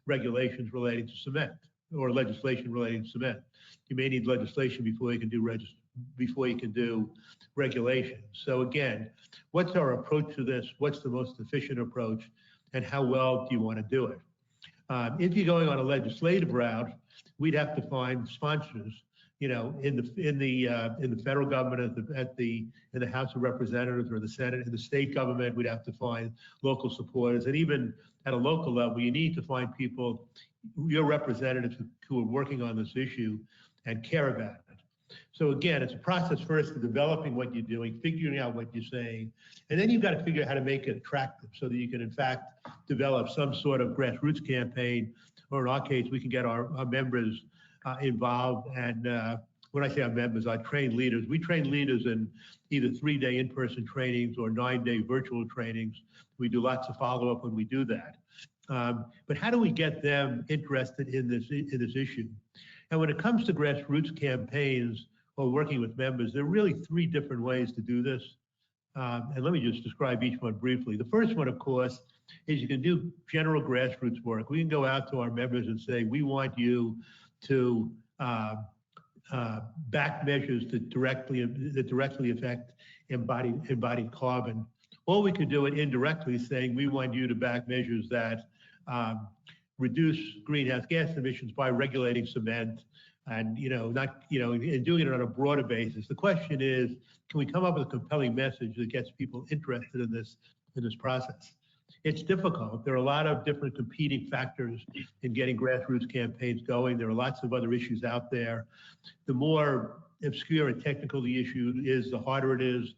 regulations relating to cement, or legislation relating to cement. You may need legislation before you can do regulation. So again, what's our approach to this? What's the most efficient approach, and how well do you want to do it? If you're going on a legislative route, we'd have to find sponsors, in the federal government, in the House of Representatives or the Senate. In the state government, we'd have to find local supporters, and even at a local level, you need to find people, your representatives, who are working on this issue and care about it. So again, it's a process first of developing what you're doing, figuring out what you're saying, and then you've got to figure out how to make it attractive so that you can, in fact, develop some sort of grassroots campaign, or in our case, we can get our members involved and when I say our members, our trained leaders. We train leaders in either 3-day in-person trainings or 9-day virtual trainings. We do lots of follow-up when we do that. But how do we get them interested in this issue? And when it comes to grassroots campaigns or working with members, there are really 3 different ways to do this. And let me just describe each one briefly. The first one, of course, is you can do general grassroots work. We can go out to our members and say, we want you to back measures that directly affect embodied carbon. Or we could do it indirectly, saying we want you to back measures that reduce greenhouse gas emissions by regulating cement, and and doing it on a broader basis. The question is, can we come up with a compelling message that gets people interested in this process? It's difficult. There are a lot of different competing factors in getting grassroots campaigns going. There are lots of other issues out there. The more obscure and technical the issue is, the harder it is.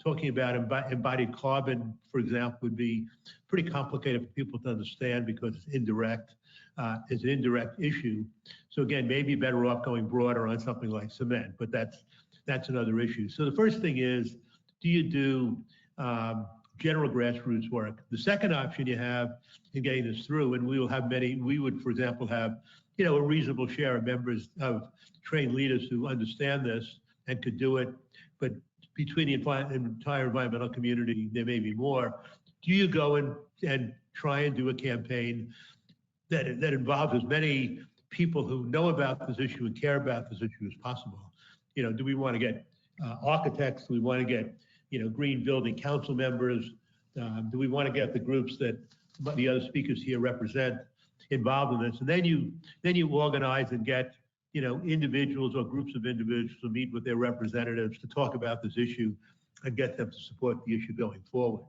Talking about embodied carbon, for example, would be pretty complicated for people to understand because it's indirect. It's an indirect issue. So again, maybe better off going broader on something like cement, but that's another issue. So the first thing is, do you do general grassroots work? The second option you have in getting this through, and we would, for example, have a reasonable share of members of trained leaders who understand this and could do it, but between the entire environmental community, there may be more. Do you go and try and do a campaign that involves as many people who know about this issue and care about this issue as possible? Do we want to get architects? Do we want to get green building council members? Do we want to get the groups that the other speakers here represent involved in this? And then you organize and get individuals or groups of individuals to meet with their representatives to talk about this issue and get them to support the issue going forward.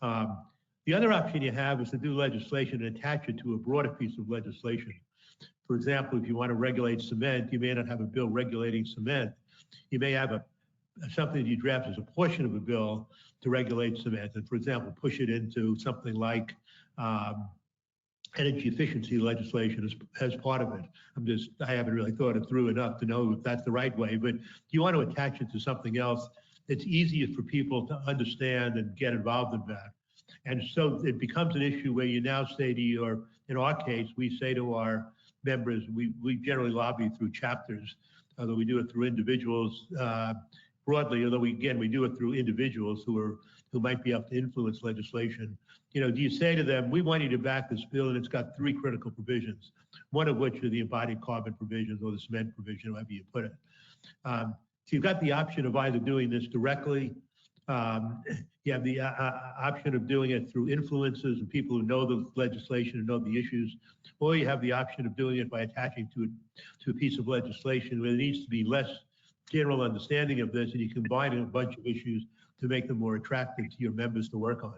The other option you have is to do legislation and attach it to a broader piece of legislation. For example, if you want to regulate cement, you may not have a bill regulating cement. You may have something that you draft as a portion of a bill to regulate cement, and for example, push it into something like energy efficiency legislation as part of it. I haven't really thought it through enough to know if that's the right way, but you want to attach it to something else that's easier for people to understand and get involved in that. And so it becomes an issue where you now say to in our case, we say to our members, we generally lobby through chapters, although we do it through individuals broadly, although we do it through individuals who might be able to influence legislation. Do you say to them, we want you to back this bill and it's got 3 critical provisions, one of which are the embodied carbon provisions or the cement provision, however you put it. So you've got the option of either doing this directly, you have the option of doing it through influencers and people who know the legislation and know the issues, or you have the option of doing it by attaching to a piece of legislation where there needs to be less general understanding of this, and you combine a bunch of issues to make them more attractive to your members to work on.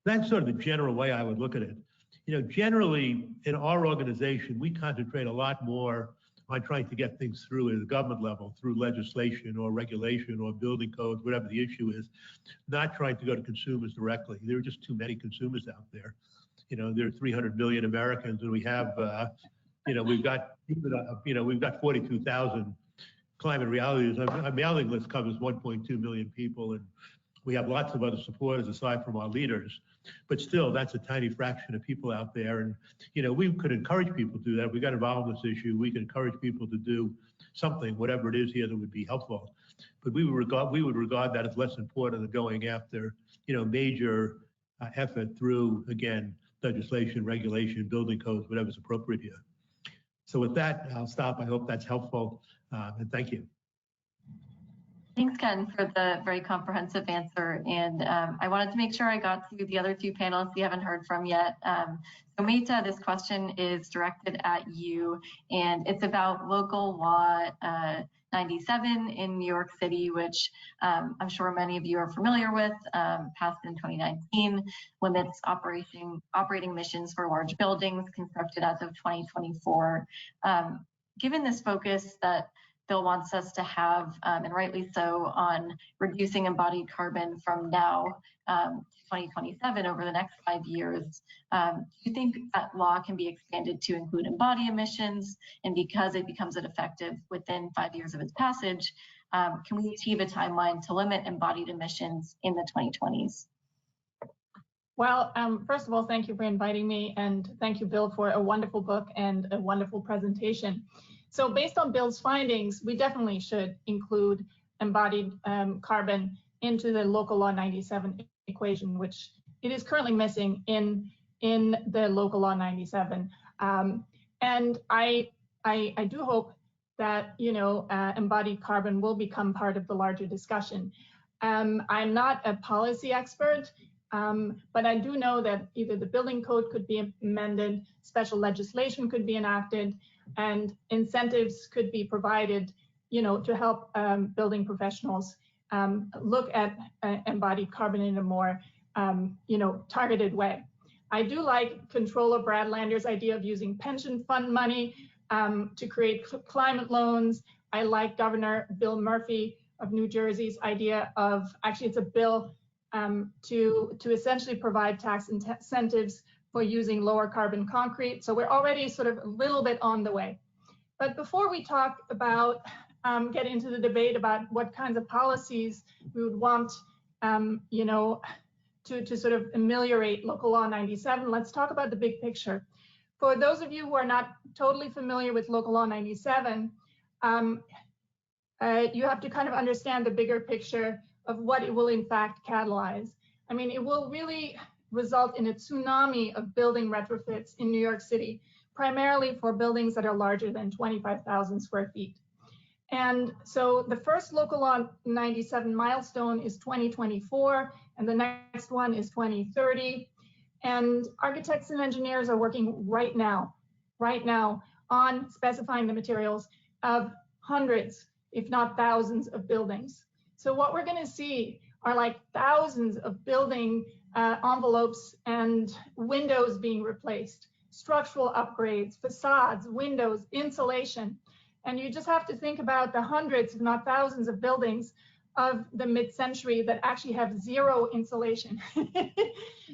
That's sort of the general way I would look at it. Generally in our organization, we concentrate a lot more on trying to get things through at the government level, through legislation or regulation or building codes, whatever the issue is, not trying to go to consumers directly. There are just too many consumers out there. There are 300 million Americans, and we have, we've got 42,000 climate realities. Our mailing list covers 1.2 million people, and we have lots of other supporters aside from our leaders. But still, that's a tiny fraction of people out there. And, we could encourage people to do that. If we got involved in this issue, we could encourage people to do something, whatever it is here, that would be helpful. But we would regard that as less important than going after, major effort through, again, legislation, regulation, building codes, whatever's appropriate here. So with that, I'll stop. I hope that's helpful. And thank you. Thanks, Ken, for the very comprehensive answer. And I wanted to make sure I got to the other 2 panelists you haven't heard from yet. So Meta, this question is directed at you, and it's about local law 97 in New York City, which I'm sure many of you are familiar with, passed in 2019, limits operating emissions for large buildings constructed as of 2024. Given this focus that Bill wants us to have, and rightly so, on reducing embodied carbon from now to 2027 over the next 5 years. Do you think that law can be expanded to include embodied emissions? And because it becomes effective within 5 years of its passage, can we achieve a timeline to limit embodied emissions in the 2020s? Well, first of all, thank you for inviting me, and thank you, Bill, for a wonderful book and a wonderful presentation. So based on Bill's findings, we definitely should include embodied carbon into the local law 97 equation, which it is currently missing in the local law 97. And I do hope that, you know, embodied carbon will become part of the larger discussion. I'm not a policy expert, but I do know that either the building code could be amended, special legislation could be enacted, and incentives could be provided, you know, to help building professionals look at embodied carbon in a more, you know, targeted way. I do like Controller Brad Lander's idea of using pension fund money to create climate loans. I like Governor Bill Murphy of New Jersey's idea of, actually it's a bill to essentially provide tax incentives for using lower carbon concrete. So we're already sort of a little bit on the way. But before we talk about, get into the debate about what kinds of policies we would want, you know, to sort of ameliorate local law 97, let's talk about the big picture. For those of you who are not totally familiar with local law 97, you have to kind of understand the bigger picture of what it will in fact catalyze. I mean, it will really result in a tsunami of building retrofits in New York City, primarily for buildings that are larger than 25,000 square feet. And so the first local law 97 milestone is 2024, and the next one is 2030. And architects and engineers are working right now on specifying the materials of hundreds, if not thousands of buildings. So what we're gonna see are like thousands of building envelopes and windows being replaced, structural upgrades, facades, windows, insulation. And you just have to think about the hundreds, if not thousands of buildings of the mid-century that actually have zero insulation.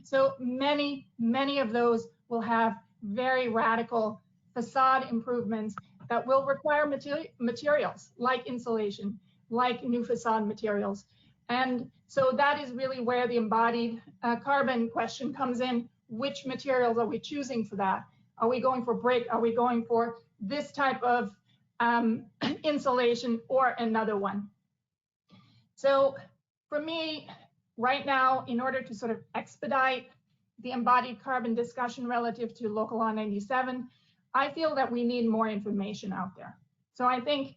So many of those will have very radical facade improvements that will require materials like insulation, like new facade materials. And so that is really where the embodied carbon question comes in. Which materials are we choosing for that? Are we going for brick? Are we going for this type of insulation or another one? So for me, right now, in order to sort of expedite the embodied carbon discussion relative to local law 97, I feel that we need more information out there. So I think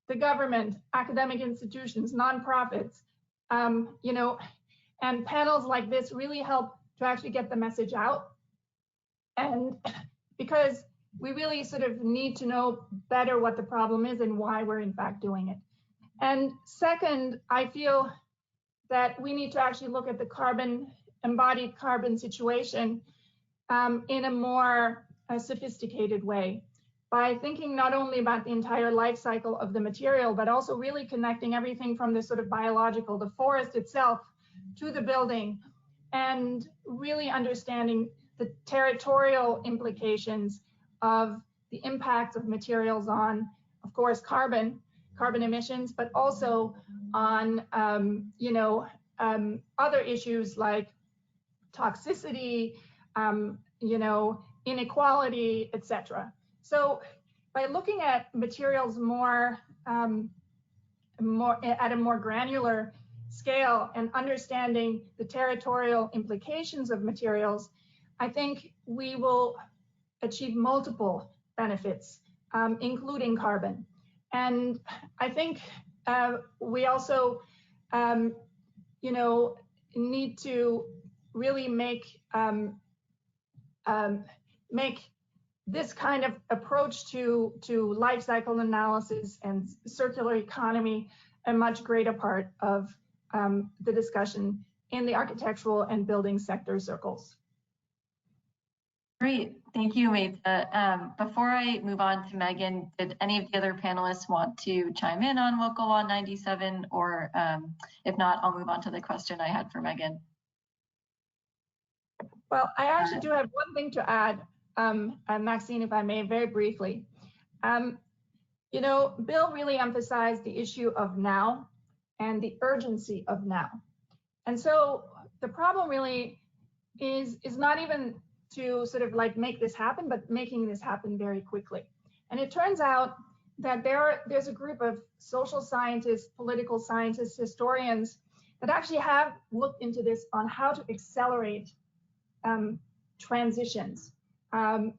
the government, academic institutions, nonprofits, you know, and panels like this really help to actually get the message out. And because we really sort of need to know better what the problem is and why we're in fact doing it. And second, I feel that we need to actually look at the embodied carbon situation in a more sophisticated way, by thinking not only about the entire life cycle of the material, but also really connecting everything from the sort of biological, the forest itself, to the building, and really understanding the territorial implications of the impact of materials on, of course, carbon emissions, but also on, you know, other issues like toxicity, you know, inequality, etc. So by looking at materials more at a more granular scale and understanding the territorial implications of materials, I think we will achieve multiple benefits, including carbon. And I think we also, you know, need to really make this kind of approach to life cycle analysis and circular economy a much greater part of the discussion in the architectural and building sector circles. Great, thank you, Meta. Before I move on to Megan, did any of the other panelists want to chime in on Local Law 97? Or if not, I'll move on to the question I had for Megan. Well, I actually do have one thing to add, Maxine, if I may, very briefly. You know, Bill really emphasized the issue of now and the urgency of now. And so the problem really is not even to sort of like make this happen, but making this happen very quickly. And it turns out that there's a group of social scientists, political scientists, historians that actually have looked into this on how to accelerate transitions,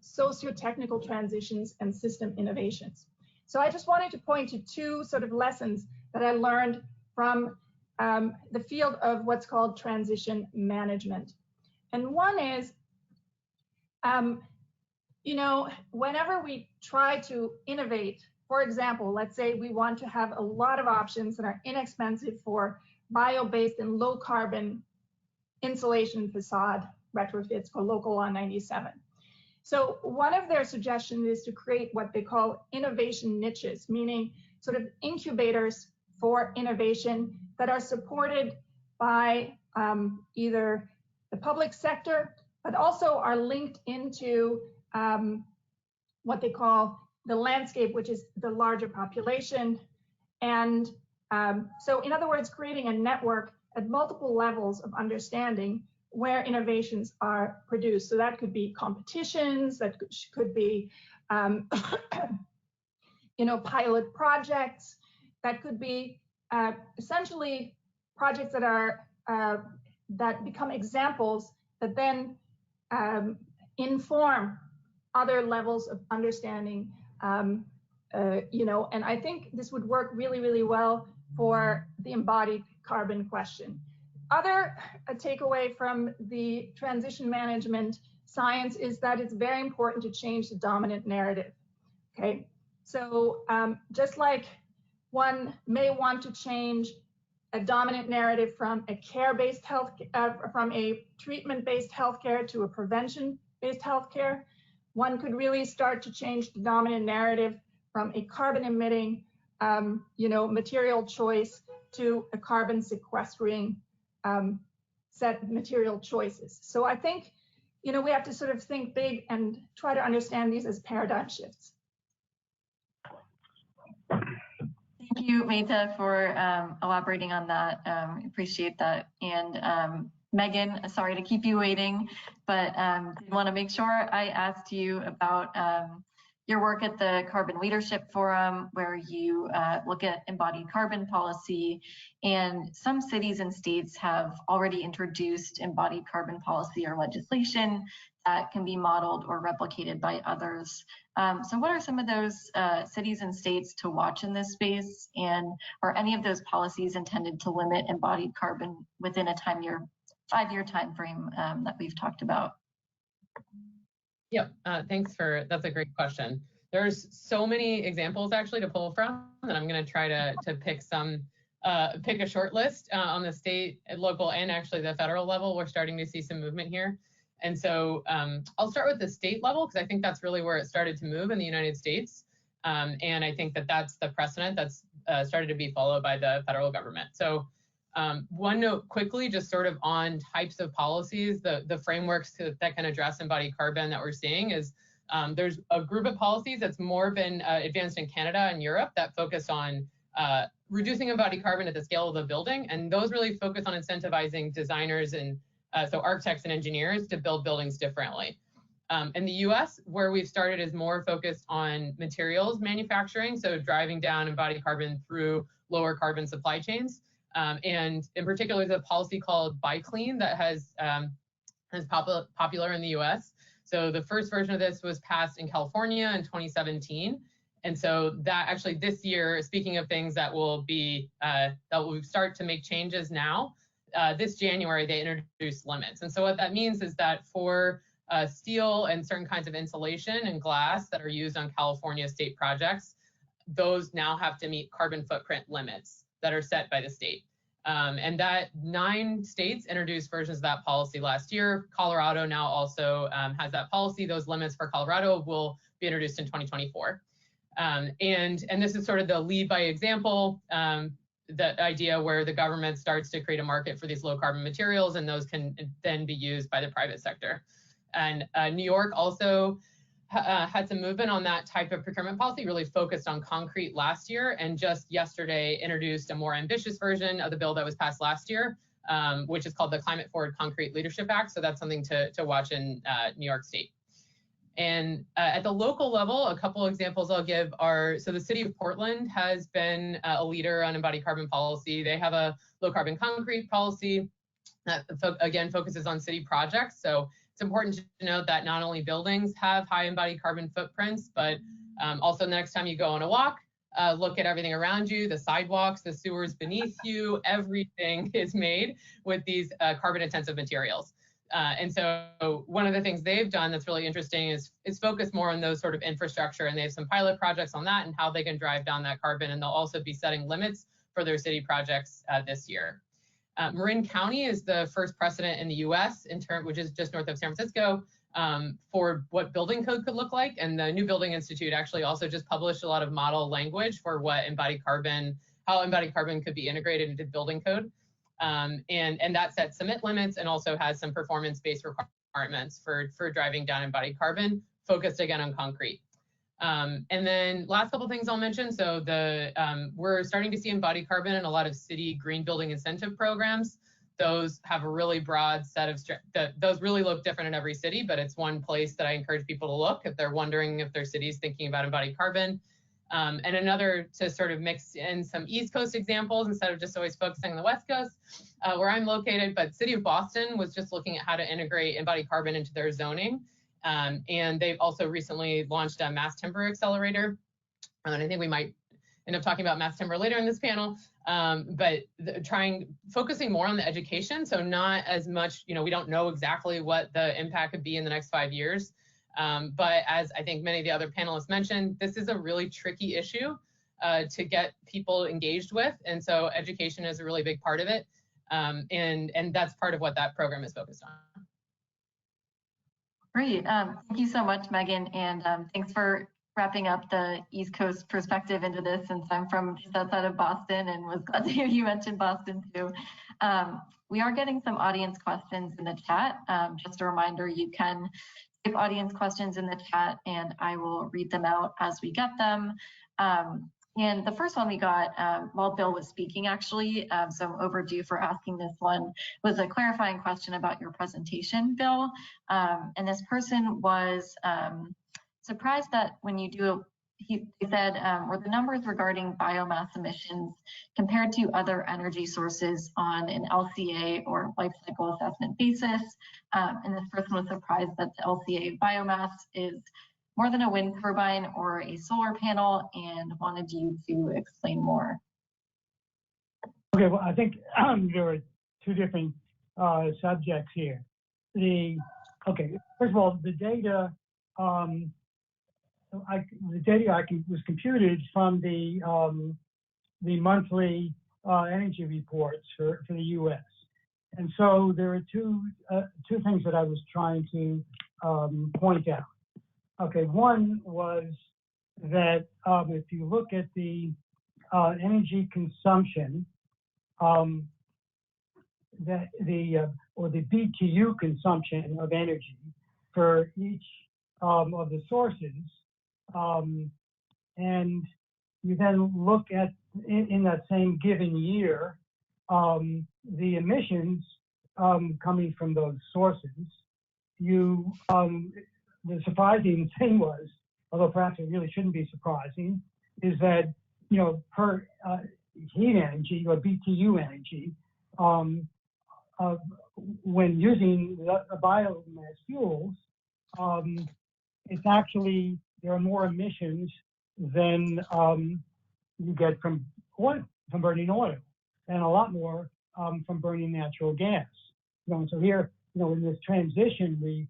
socio-technical transitions and system innovations. So I just wanted to point to two sort of lessons that I learned from the field of what's called transition management. And one is, you know, whenever we try to innovate, for example, let's say we want to have a lot of options that are inexpensive for bio-based and low carbon insulation facade retrofits for Local Law 97. So one of their suggestions is to create what they call innovation niches, meaning sort of incubators for innovation that are supported by either the public sector, but also are linked into what they call the landscape, which is the larger population. And so in other words, creating a network at multiple levels of understanding where innovations are produced. So that could be competitions, that could be you know, pilot projects, that could be essentially projects that are that become examples that then inform other levels of understanding. You know, and I think this would work really, really well for the embodied carbon question. Other takeaway from the transition management science is that it's very important to change the dominant narrative. Okay, so just like one may want to change a dominant narrative from a care-based health, from a treatment-based healthcare to a prevention-based healthcare, one could really start to change the dominant narrative from a carbon-emitting, you know, material choice to a carbon sequestering set material choices. So I think, you know, we have to sort of think big and try to understand these as paradigm shifts. Thank you, Meta, for elaborating on that. Appreciate that. And Megan, sorry to keep you waiting, but want to make sure I asked you about your work at the Carbon Leadership Forum, where you look at embodied carbon policy, and some cities and states have already introduced embodied carbon policy or legislation that can be modeled or replicated by others. So what are some of those cities and states to watch in this space? And are any of those policies intended to limit embodied carbon within a 5-year time frame that we've talked about? Yep, thanks for, that's a great question. There's so many examples actually to pull from, and I'm going to try to pick some, pick a short list on the state, local, and actually the federal level. We're starting to see some movement here. And so I'll start with the state level, because I think that's really where it started to move in the United States. And I think that that's the precedent that's started to be followed by the federal government. So one note quickly, just sort of on types of policies, the frameworks that can address embodied carbon that we're seeing is there's a group of policies that's more been advanced in Canada and Europe that focus on reducing embodied carbon at the scale of the building. And those really focus on incentivizing designers and so architects and engineers to build buildings differently. In the US, where we've started is more focused on materials manufacturing, so driving down embodied carbon through lower carbon supply chains. And in particular, there's a policy called Buy Clean that has popular in the US. So the first version of this was passed in California in 2017. And so that actually this year, speaking of things that will be, that will start to make changes now, this January, they introduced limits. And so what that means is that for steel and certain kinds of insulation and glass that are used on California state projects, those now have to meet carbon footprint limits that are set by the state. And that 9 states introduced versions of that policy last year. Colorado now also has that policy. Those limits for Colorado will be introduced in 2024. And this is sort of the lead by example, the idea where the government starts to create a market for these low carbon materials, and those can then be used by the private sector. And New York also had some movement on that type of procurement policy, really focused on concrete last year, and just yesterday introduced a more ambitious version of the bill that was passed last year, which is called the Climate Forward Concrete Leadership Act. So that's something to watch in New York State. And at the local level, a couple examples I'll give are, so the city of Portland has been a leader on embodied carbon policy. They have a low carbon concrete policy that, again, focuses on city projects. So it's important to note that not only buildings have high embodied carbon footprints, but also the next time you go on a walk, look at everything around you, the sidewalks, the sewers beneath you, everything is made with these carbon intensive materials. And so one of the things they've done that's really interesting is focus more on those sort of infrastructure, and they have some pilot projects on that and how they can drive down that carbon, and they'll also be setting limits for their city projects this year. Marin County is the first precedent in the US, which is just north of San Francisco, for what building code could look like. And the New Building Institute actually also just published a lot of model language for what embodied carbon, how embodied carbon could be integrated into building code. And that sets submit limits and also has some performance-based requirements for driving down embodied carbon, focused again on concrete. And then last couple things I'll mention. So we're starting to see embodied carbon in a lot of city green building incentive programs. Those have a really broad set of, those really look different in every city, but it's one place that I encourage people to look if they're wondering if their city's thinking about embodied carbon. And another to sort of mix in some East Coast examples instead of just always focusing on the West Coast, where I'm located, but City of Boston was just looking at how to integrate embodied carbon into their zoning. And they've also recently launched a mass timber accelerator. And I think we might end up talking about mass timber later in this panel, but focusing more on the education. So not as much, we don't know exactly what the impact could be in the next 5 years. But as I think many of the other panelists mentioned, this is a really tricky issue to get people engaged with. And so education is a really big part of it. And that's part of what that program is focused on. Great. Thank you so much, Megan. And thanks for wrapping up the East Coast perspective into this, since I'm from just outside of Boston and was glad to hear you mention Boston too. We are getting some audience questions in the chat. Just a reminder, you can type audience questions in the chat and I will read them out as we get them. And the first one we got while Bill was speaking, actually, so I'm overdue for asking this one, was a clarifying question about your presentation, Bill. And this person was surprised that when you do, he said, were the numbers regarding biomass emissions compared to other energy sources on an LCA or life cycle assessment basis. And this person was surprised that the LCA biomass is more than a wind turbine or a solar panel, and wanted you to explain more. Okay, well, I think there are two different subjects here. First of all, the data, was computed from the monthly energy reports for the U.S. And so there are two things that I was trying to point out. Okay, one was that if you look at the energy consumption, or the BTU consumption of energy for each of the sources, and you then look at in that same given year the emissions coming from those sources, the surprising thing was, although perhaps it really shouldn't be surprising, is that per heat energy or BTU energy, when using biomass fuels, it's actually, there are more emissions than you get from burning oil, and a lot more from burning natural gas. So here, in this transition, we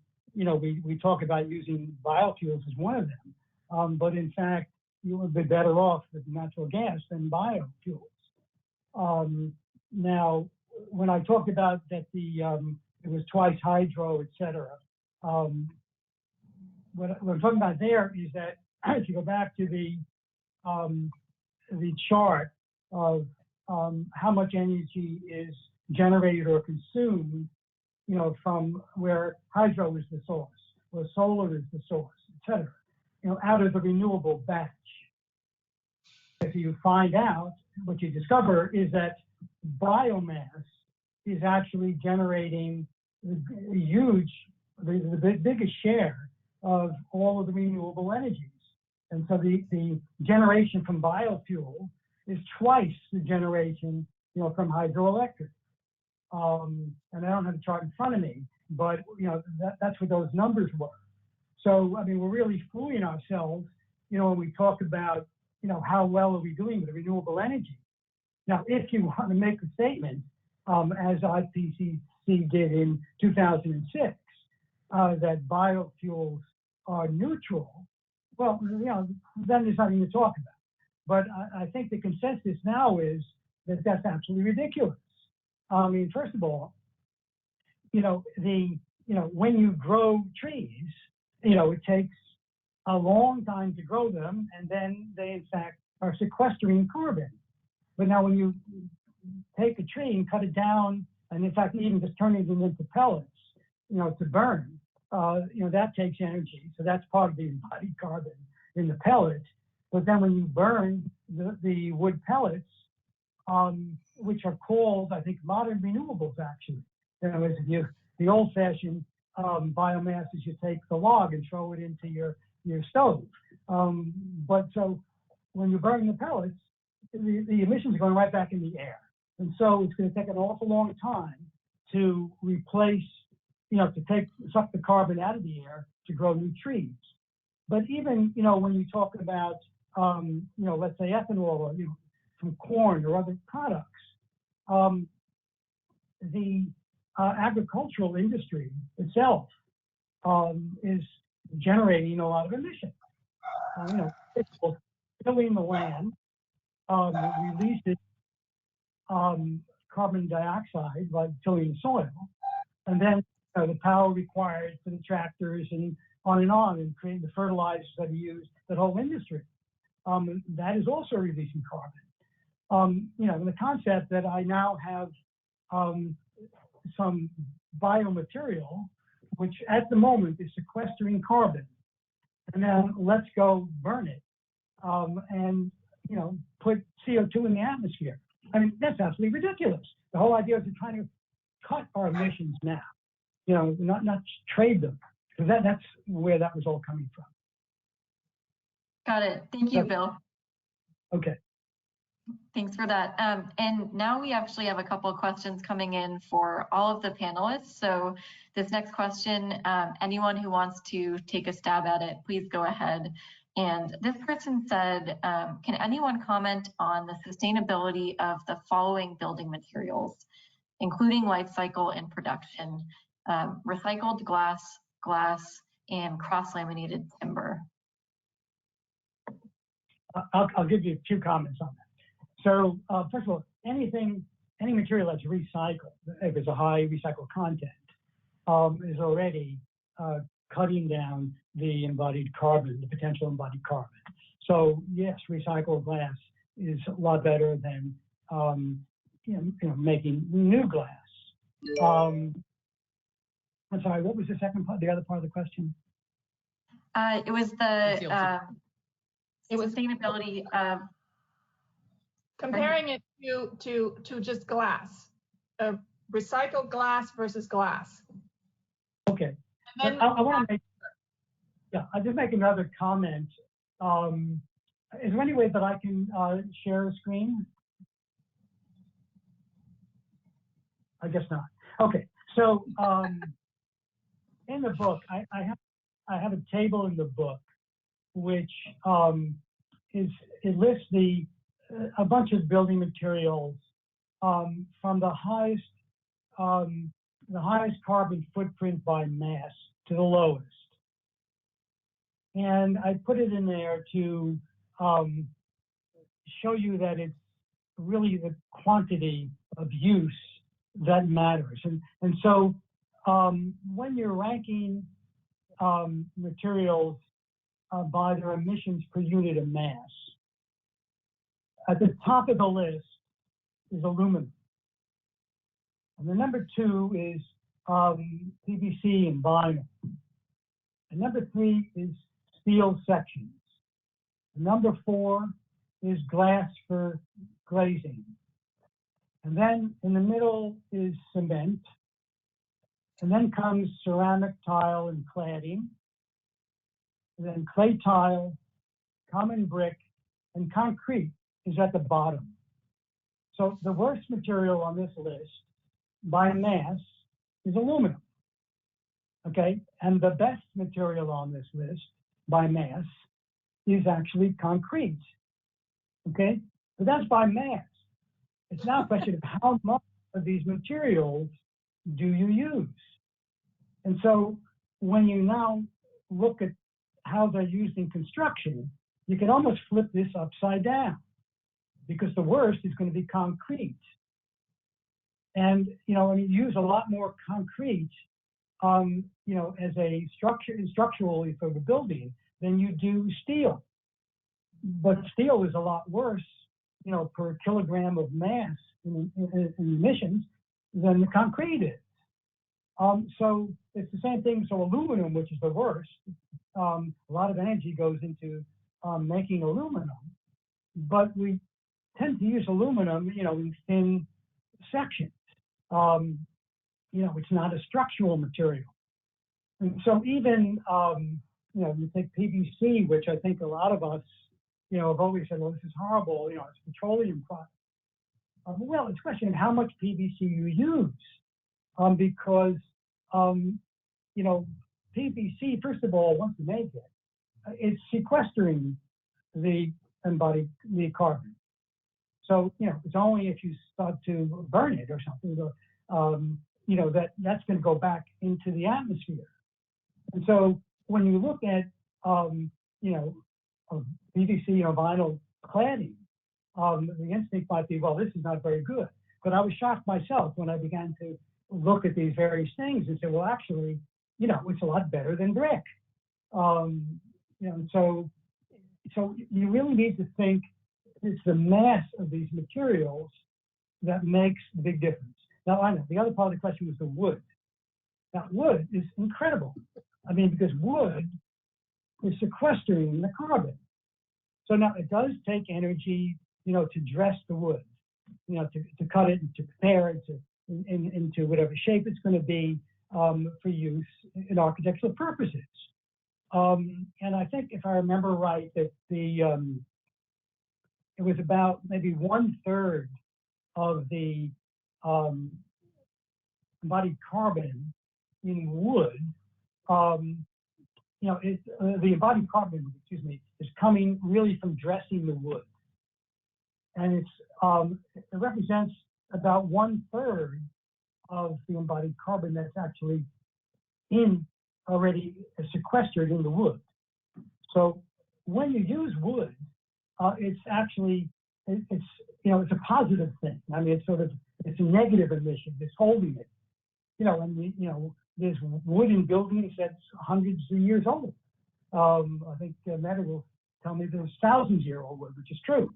talk about using biofuels as one of them, but in fact, you would be better off with natural gas than biofuels. Now, when I talked about that it was twice hydro, et cetera, what I'm talking about there is that if you go back to the chart of how much energy is generated or consumed, from where hydro is the source, or solar is the source, et cetera, out of the renewable batch. If you find out, what you discover is that biomass is actually generating the biggest share of all of the renewable energies. And so the generation from biofuel is twice the generation, from hydroelectric. And I don't have the chart in front of me, but that's what those numbers were. So I mean, we're really fooling ourselves, when we talk about, how well are we doing with renewable energy. Now, if you want to make a statement, as IPCC did in 2006, that biofuels are neutral, well, then there's nothing to talk about. But I think the consensus now is that that's absolutely ridiculous. I mean, first of all, when you grow trees, it takes a long time to grow them, and then they, in fact, are sequestering carbon. But now when you take a tree and cut it down, and in fact, even just turning them into pellets, to burn, that takes energy. So that's part of the embodied carbon in the pellets. But then when you burn the wood pellets, which are called, I think, modern renewables, actually. The old-fashioned biomass is you take the log and throw it into your stove. But so when you burn the pellets, the emissions are going right back in the air. And so it's going to take an awful long time to replace, to suck the carbon out of the air to grow new trees. But even, when you talk about, let's say ethanol or, from corn or other products, the agricultural industry itself is generating a lot of emissions. It's tilling the land, releases carbon dioxide by tilling the soil, and then the power required for the tractors and on, and creating the fertilizers that are used, that whole industry. That is also releasing carbon. The concept that I now have some biomaterial, which at the moment is sequestering carbon, and then let's go burn it, and put CO2 in the atmosphere. I mean, that's absolutely ridiculous. The whole idea is to try to cut our emissions now, not trade them, because that's where that was all coming from. Got it. Thank you, Bill. Okay. Thanks for that. And now we actually have a couple of questions coming in for all of the panelists. So this next question, anyone who wants to take a stab at it, please go ahead. And this person said, can anyone comment on the sustainability of the following building materials, including life cycle and production, recycled glass, and cross-laminated timber? I'll give you a few comments on that. So first of all, any material that's recycled, if it's a high recycled content, is already cutting down the embodied carbon, the potential embodied carbon. So yes, recycled glass is a lot better than making new glass. I'm sorry, what was the second part? The other part of the question? It was the sustainability of comparing it to just glass, recycled glass versus glass. Okay. I want to make, I'll just make another comment. Is there any way that I can share a screen? I guess not. Okay. So in the book, I have a table in the book which it lists a bunch of building materials from the highest carbon footprint by mass to the lowest. And I put it in there to show you that it's really the quantity of use that matters. And so when you're ranking materials by their emissions per unit of mass, at the top of the list is aluminum. And the number 2 is PVC and vinyl. And number 3 is steel sections. And number 4 is glass for glazing. And then in the middle is cement. And then comes ceramic tile and cladding. And then clay tile, common brick, and concrete is at the bottom. So the worst material on this list by mass is aluminum. Okay, and the best material on this list by mass is actually concrete. Okay, but that's by mass. It's now a question of how much of these materials do you use? And so when you now look at how they're used in construction, you can almost flip this upside down, because the worst is going to be concrete. And, you know, I mean, you use a lot more concrete, you know, as a structurally for the building than you do steel. But steel is a lot worse, you know, per kilogram of mass in emissions than the concrete is. So it's the same thing. So aluminum, which is the worst, a lot of energy goes into making aluminum, but we tend to use aluminum, you know, in thin sections. You know, it's not a structural material. And so even, you know, you take PVC, which I think a lot of us, you know, have always said, well, this is horrible, you know, it's a petroleum product. Well, it's a question of how much PVC you use, because, you know, PVC, first of all, once you make it, it's sequestering the embodied carbon. So, you know, it's only if you start to burn it or something, you know, that's going to go back into the atmosphere. And so when you look at, you know, PVC, you know, vinyl cladding, the instinct might be, well, this is not very good. But I was shocked myself when I began to look at these various things and say, well, actually, you know, it's a lot better than brick. You know, so you really need to think it's the mass of these materials that makes the big difference. Now, I know the other part of the question was the wood. Now, wood is incredible. I mean, because wood is sequestering the carbon. So now it does take energy, you know, to dress the wood, you know, to cut it and to prepare it into whatever shape it's going to be for use in architectural purposes. And I think, if I remember right, that it was about maybe 1/3 of the embodied carbon in wood. You know, the embodied carbon, excuse me, is coming really from dressing the wood, and it represents about 1/3 of the embodied carbon that's actually already sequestered in the wood. So when you use wood, it's actually, it's you know, it's a positive thing. I mean, it's a negative emission. It's holding it. You know, and you know, there's wood in buildings that's hundreds of years old. I think Meta will tell me there's thousands-year-old wood, which is true.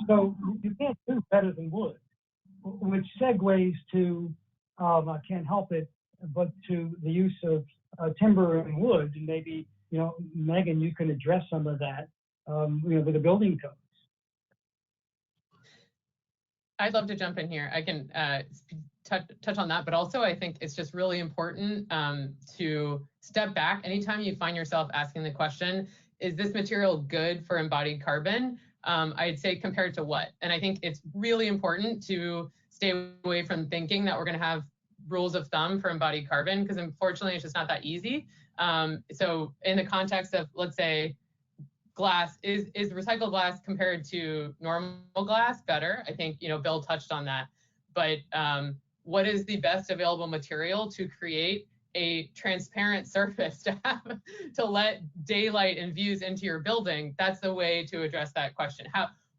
So you can't do better than wood, which segues to, I can't help it, but to the use of timber and wood, and maybe, you know, Megan, you can address some of that, you know, with the building codes. I'd love to jump in here. I can touch on that, but also I think it's just really important to step back. Anytime you find yourself asking the question, is this material good for embodied carbon? I'd say compared to what? And I think it's really important to stay away from thinking that we're going to have rules of thumb for embodied carbon, because unfortunately it's just not that easy. So in the context of, let's say, glass, is recycled glass compared to normal glass better? I think, you know, Bill touched on that. But what is the best available material to create a transparent surface to let daylight and views into your building? That's the way to address that question.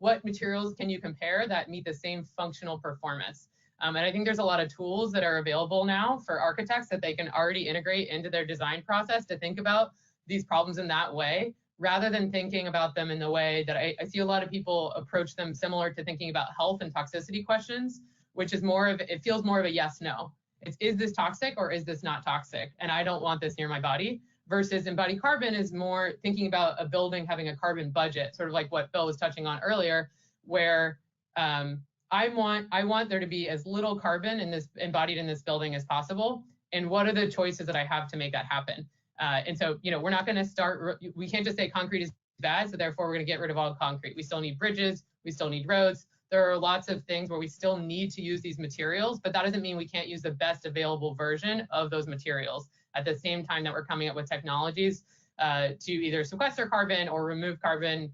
what materials can you compare that meet the same functional performance? And I think there's a lot of tools that are available now for architects that they can already integrate into their design process to think about these problems in that way, rather than thinking about them in the way that I see a lot of people approach them similar to thinking about health and toxicity questions, which is more of, it feels more of a yes, no. It's, is this toxic or is this not toxic? And I don't want this near my body. Versus embodied carbon is more thinking about a building having a carbon budget, sort of like what Bill was touching on earlier, where I want there to be as little carbon in this embodied in this building as possible. And what are the choices that I have to make that happen? And so, you know, we're not going to start, we can't just say concrete is bad, so therefore we're going to get rid of all concrete. We still need bridges, we still need roads. There are lots of things where we still need to use these materials, but that doesn't mean we can't use the best available version of those materials at the same time that we're coming up with technologies to either sequester carbon or remove carbon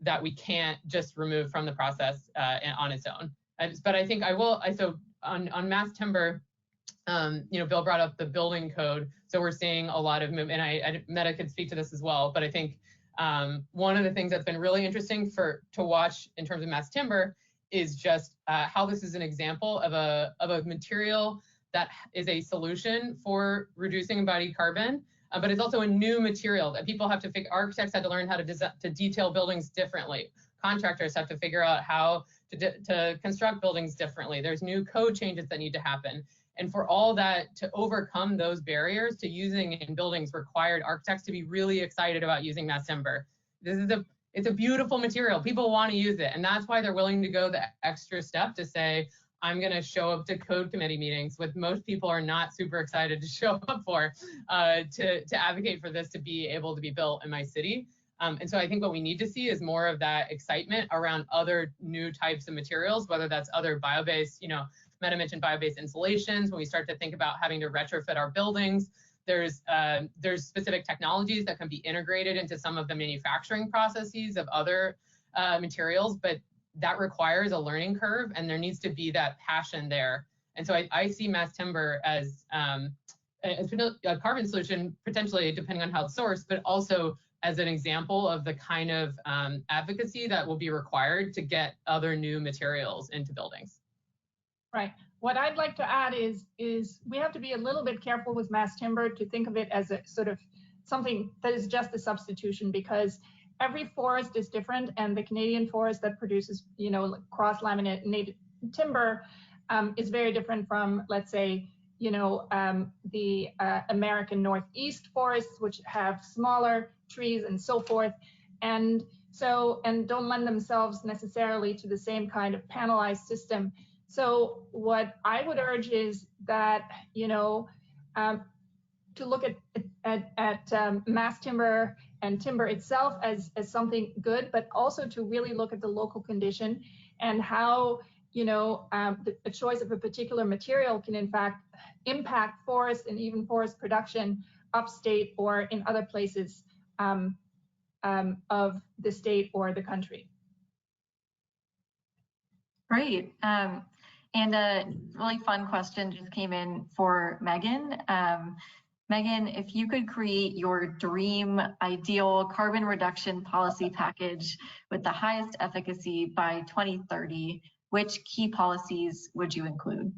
that we can't just remove from the process on its own. But I think so on mass timber, you know, Bill brought up the building code. So we're seeing a lot of movement, and Meta could speak to this as well. But I think one of the things that's been really interesting to watch in terms of mass timber is just how this is an example of a material that is a solution for reducing embodied carbon, but it's also a new material that people have to figure. Architects had to learn how to detail buildings differently. Contractors have to figure out how to construct buildings differently. There's new code changes that need to happen. And for all that, to overcome those barriers to using in buildings required architects to be really excited about using mass timber. It's a beautiful material. People want to use it. And that's why they're willing to go the extra step to say, I'm going to show up to code committee meetings, with most people are not super excited to show up for, to advocate for this to be able to be built in my city. And so I think what we need to see is more of that excitement around other new types of materials, whether that's other bio-based, you know, Meta mentioned bio-based insulations. When we start to think about having to retrofit our buildings, there's specific technologies that can be integrated into some of the manufacturing processes of other materials, but that requires a learning curve, and there needs to be that passion there. And so I see mass timber as a carbon solution, potentially depending on how it's sourced, but also as an example of the kind of advocacy that will be required to get other new materials into buildings. Right. What I'd like to add is we have to be a little bit careful with mass timber to think of it as a sort of something that is just a substitution, because every forest is different, and the Canadian forest that produces, you know, cross-laminated timber is very different from, let's say, you know, the American Northeast forests, which have smaller trees and so forth, and don't lend themselves necessarily to the same kind of panelized system. So what I would urge is that, you know, to look at mass timber and timber itself as something good, but also to really look at the local condition and how, you know, the choice of a particular material can in fact impact forest and even forest production upstate or in other places of the state or the country. Great. And a really fun question just came in for Megan. Megan, if you could create your dream ideal carbon reduction policy package with the highest efficacy by 2030, which key policies would you include?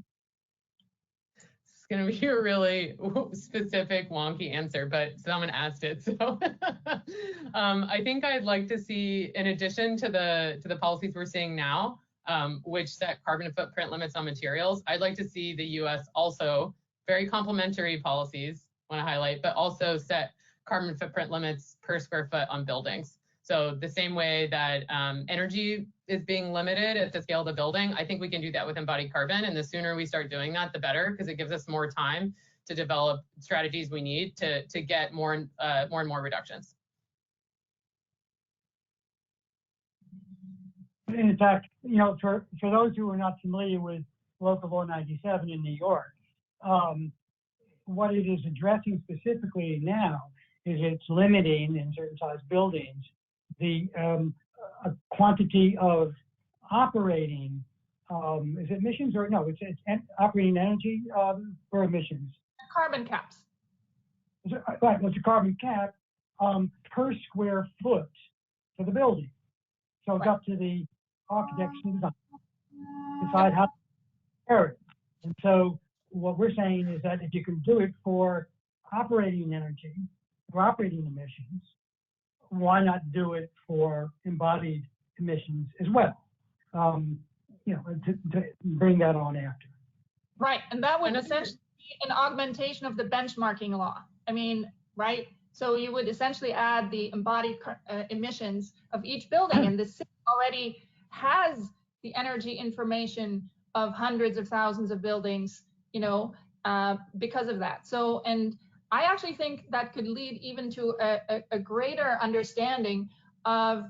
It's going to be a really specific, wonky answer, but someone asked it. So I think I'd like to see, in addition to the policies we're seeing now, which set carbon footprint limits on materials, I'd like to see the US also, very complementary policies, want to highlight, but also set carbon footprint limits per square foot on buildings. So the same way that energy is being limited at the scale of the building, I think we can do that with embodied carbon. And the sooner we start doing that, the better, because it gives us more time to develop strategies we need to get more and more reductions. In fact, you know, for those who are not familiar with Local Law 97 in New York, what it is addressing specifically now is it's limiting in certain size buildings the quantity of operating, is it emissions or no, it's operating energy for emissions. Carbon caps. Right, it's a carbon cap per square foot for the building. So it's up to the architects and designers to decide how to compare it. And so what we're saying is that if you can do it for operating energy, for operating emissions, why not do it for embodied emissions as well? To bring that on after. Right, and that would essentially be an augmentation of the benchmarking law. I mean, right? So you would essentially add the embodied emissions of each building, and the city already has the energy information of hundreds of thousands of buildings, because of that. So, and I actually think that could lead even to a greater understanding of,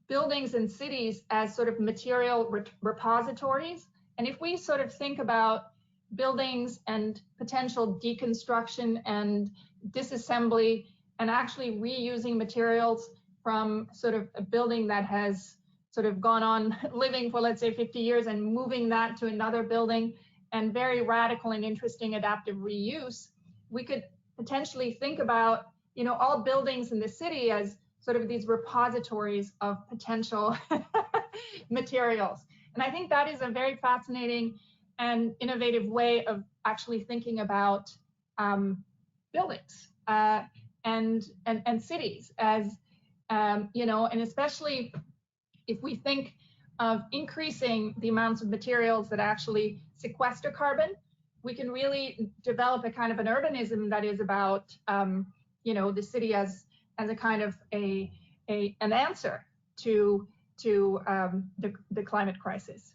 buildings and cities as sort of material repositories. And if we sort of think about buildings and potential deconstruction and disassembly and actually reusing materials from sort of a building that has sort of gone on living for, let's say, 50 years and moving that to another building, and very radical and interesting adaptive reuse, we could potentially think about, all buildings in the city as sort of these repositories of potential materials. And I think that is a very fascinating and innovative way of actually thinking about buildings and cities as, and especially if we think of increasing the amounts of materials that actually sequester carbon, we can really develop a kind of an urbanism that is about, the city as a kind of an answer to the climate crisis.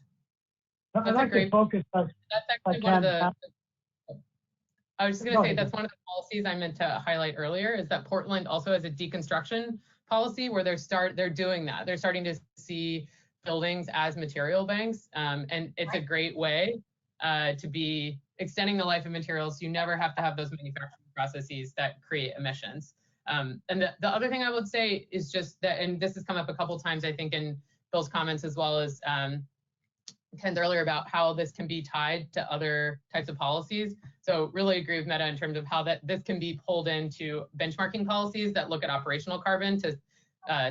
I'd like to focus on, that's actually one of the, I was just going to say that's one of the policies I meant to highlight earlier, is that Portland also has a deconstruction policy where they're doing that. They're starting to see buildings as material banks, and it's a great way to be extending the life of materials. You never have to have those manufacturing processes that create emissions. And the other thing I would say is just that, and this has come up a couple times, I think, in Bill's comments as well as Ken's earlier, about how this can be tied to other types of policies. So really agree with Meta in terms of how this can be pulled into benchmarking policies that look at operational carbon to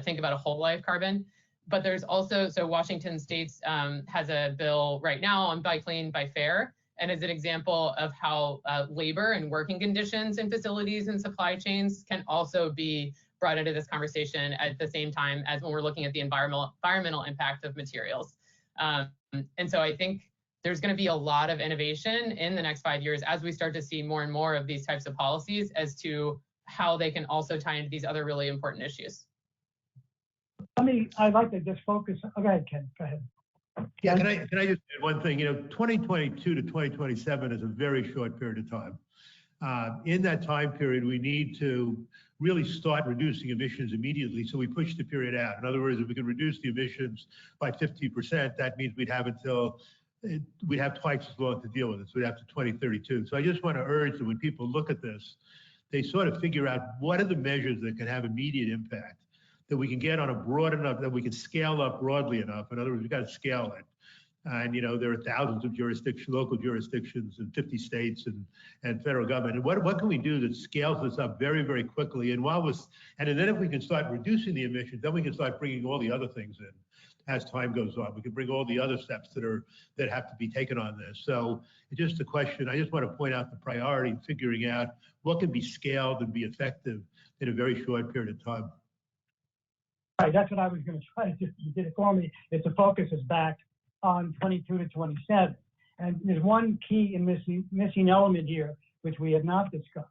think about a whole life carbon. But there's also, so Washington State has a bill right now on Buy Clean, Buy Fair, and is an example of how labor and working conditions in facilities and supply chains can also be brought into this conversation at the same time as when we're looking at the environmental impact of materials. And so I think there's going to be a lot of innovation in the next 5 years as we start to see more and more of these types of policies as to how they can also tie into these other really important issues. I'd like to just focus. Go ahead, Ken. Go ahead. Yeah, can I just add one thing? 2022 to 2027 is a very short period of time. In that time period, we need to really start reducing emissions immediately, so we push the period out. In other words, if we can reduce the emissions by 50%, that means we'd have twice as long to deal with it, so we'd have to 2032. So I just want to urge that when people look at this, they sort of figure out what are the measures that can have immediate impact, that we can get on a broad enough, that we can scale up broadly enough. In other words, we've got to scale it. And there are thousands of jurisdictions, local jurisdictions in 50 states and federal government. And what can we do that scales this up very, very quickly? And then if we can start reducing the emissions, then we can start bringing all the other things in as time goes on. We can bring all the other steps that have to be taken on this. So it's just a question. I just want to point out the priority in figuring out what can be scaled and be effective in a very short period of time. Right, that's what I was going to try to do. You did it for me. It's the focus is back on 22 to 27. And there's one key and missing element here, which we have not discussed.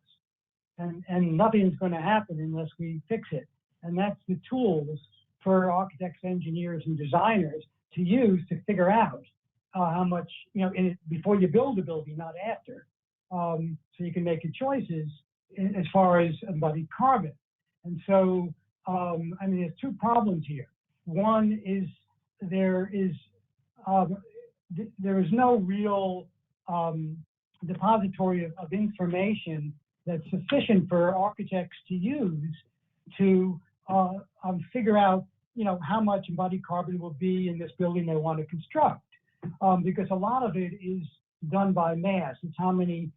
And nothing's going to happen unless we fix it. And that's the tools for architects, engineers, and designers to use to figure out how much, before you build a building, not after. So you can make your choices as far as embodied carbon. And so, there's two problems here. One is there is no real depository of information that's sufficient for architects to use to figure out, how much embodied carbon will be in this building they want to construct, because a lot of it is done by mass. It's how many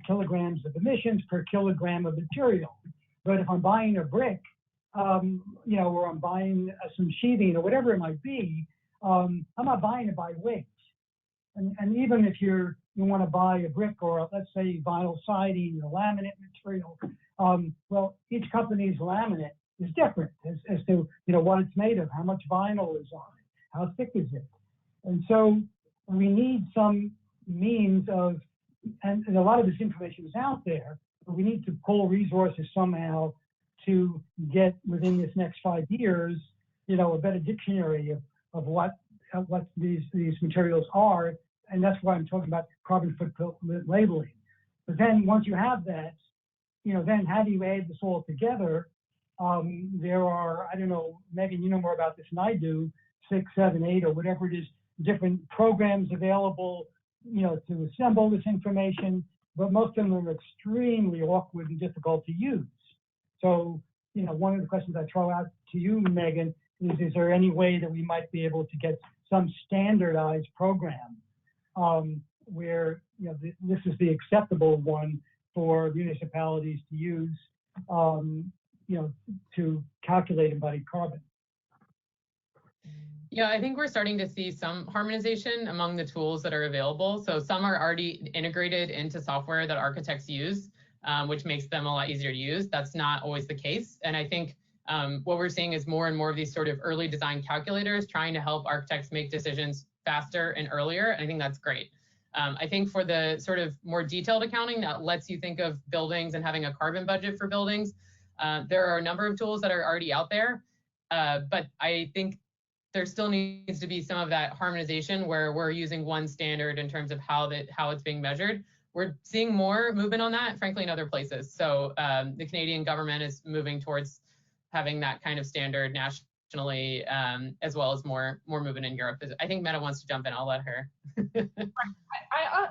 kilograms of emissions per kilogram of material. But if I'm buying a brick or I'm buying some sheathing or whatever it might be, I'm not buying it by weight. And even if you want to buy a brick or let's say vinyl siding or laminate material, well, each company's laminate is different as to what it's made of, how much vinyl is on it, how thick is it, and so we need some means of, and a lot of this information is out there, but we need to pull resources somehow to get within this next 5 years, a better dictionary of what these materials are, and that's why I'm talking about carbon footprint labeling. But then once you have that, then how do you add this all together? There are, I don't know, Megan, you know more about this than I do, 6, 7, 8, or whatever it is, different programs available, to assemble this information, but most of them are extremely awkward and difficult to use. So, one of the questions I throw out to you, Megan, is there any way that we might be able to get some standardized program where, this is the acceptable one for municipalities to use, to calculate embodied carbon? Yeah, I think we're starting to see some harmonization among the tools that are available. So some are already integrated into software that architects use, which makes them a lot easier to use. That's not always the case. And I think what we're seeing is more and more of these sort of early design calculators trying to help architects make decisions faster and earlier. And I think that's great. I think for the sort of more detailed accounting that lets you think of buildings and having a carbon budget for buildings, there are a number of tools that are already out there. But I think there still needs to be some of that harmonization where we're using one standard in terms of how it's being measured. We're seeing more movement on that, frankly, in other places. So the Canadian government is moving towards having that kind of standard nationally, as well as more movement in Europe. I think Meta wants to jump in. I'll let her.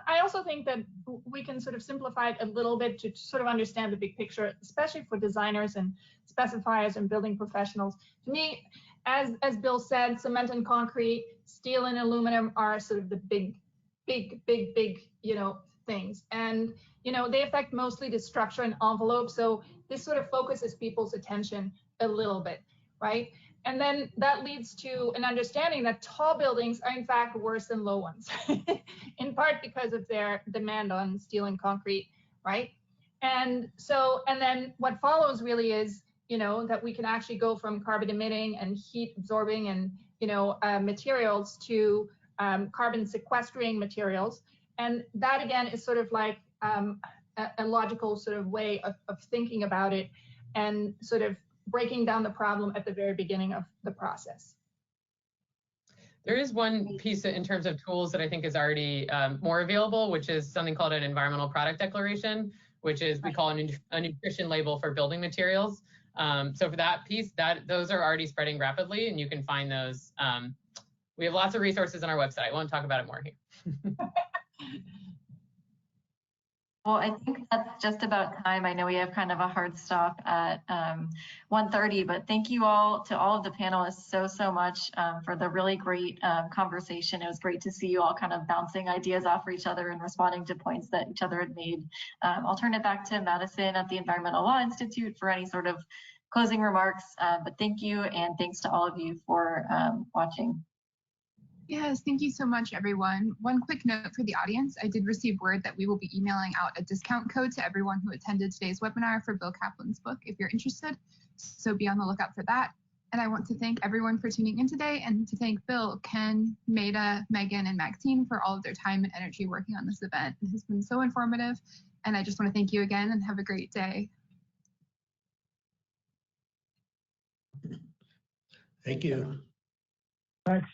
I also think that we can sort of simplify it a little bit to sort of understand the big picture, especially for designers and specifiers and building professionals. To me, as Bill said, cement and concrete, steel and aluminum are sort of the big, things. And, they affect mostly the structure and envelope. So this sort of focuses people's attention a little bit, right? And then that leads to an understanding that tall buildings are in fact worse than low ones, in part because of their demand on steel and concrete, right? And then what follows really is, that we can actually go from carbon emitting and heat absorbing and, materials to carbon sequestering materials. And that again is sort of like a logical sort of way of thinking about it and sort of breaking down the problem at the very beginning of the process. There is one piece in terms of tools that I think is already more available, which is something called an environmental product declaration, which is we call a nutrition label for building materials. So for that piece, those are already spreading rapidly, and you can find those. We have lots of resources on our website. I won't talk about it more here. Well, I think that's just about time. I know we have kind of a hard stop at 1:30, but thank you all to all of the panelists so much for the really great conversation. It was great to see you all kind of bouncing ideas off of each other and responding to points that each other had made. I'll turn it back to Madison at the Environmental Law Institute for any sort of closing remarks, but thank you, and thanks to all of you for watching. Yes, thank you so much, everyone. One quick note for the audience. I did receive word that we will be emailing out a discount code to everyone who attended today's webinar for Bill Caplan's book, if you're interested. So be on the lookout for that. And I want to thank everyone for tuning in today and to thank Bill, Ken, Maida, Megan, and Maxine for all of their time and energy working on this event. It has been so informative. And I just want to thank you again and have a great day. Thank you. Thanks.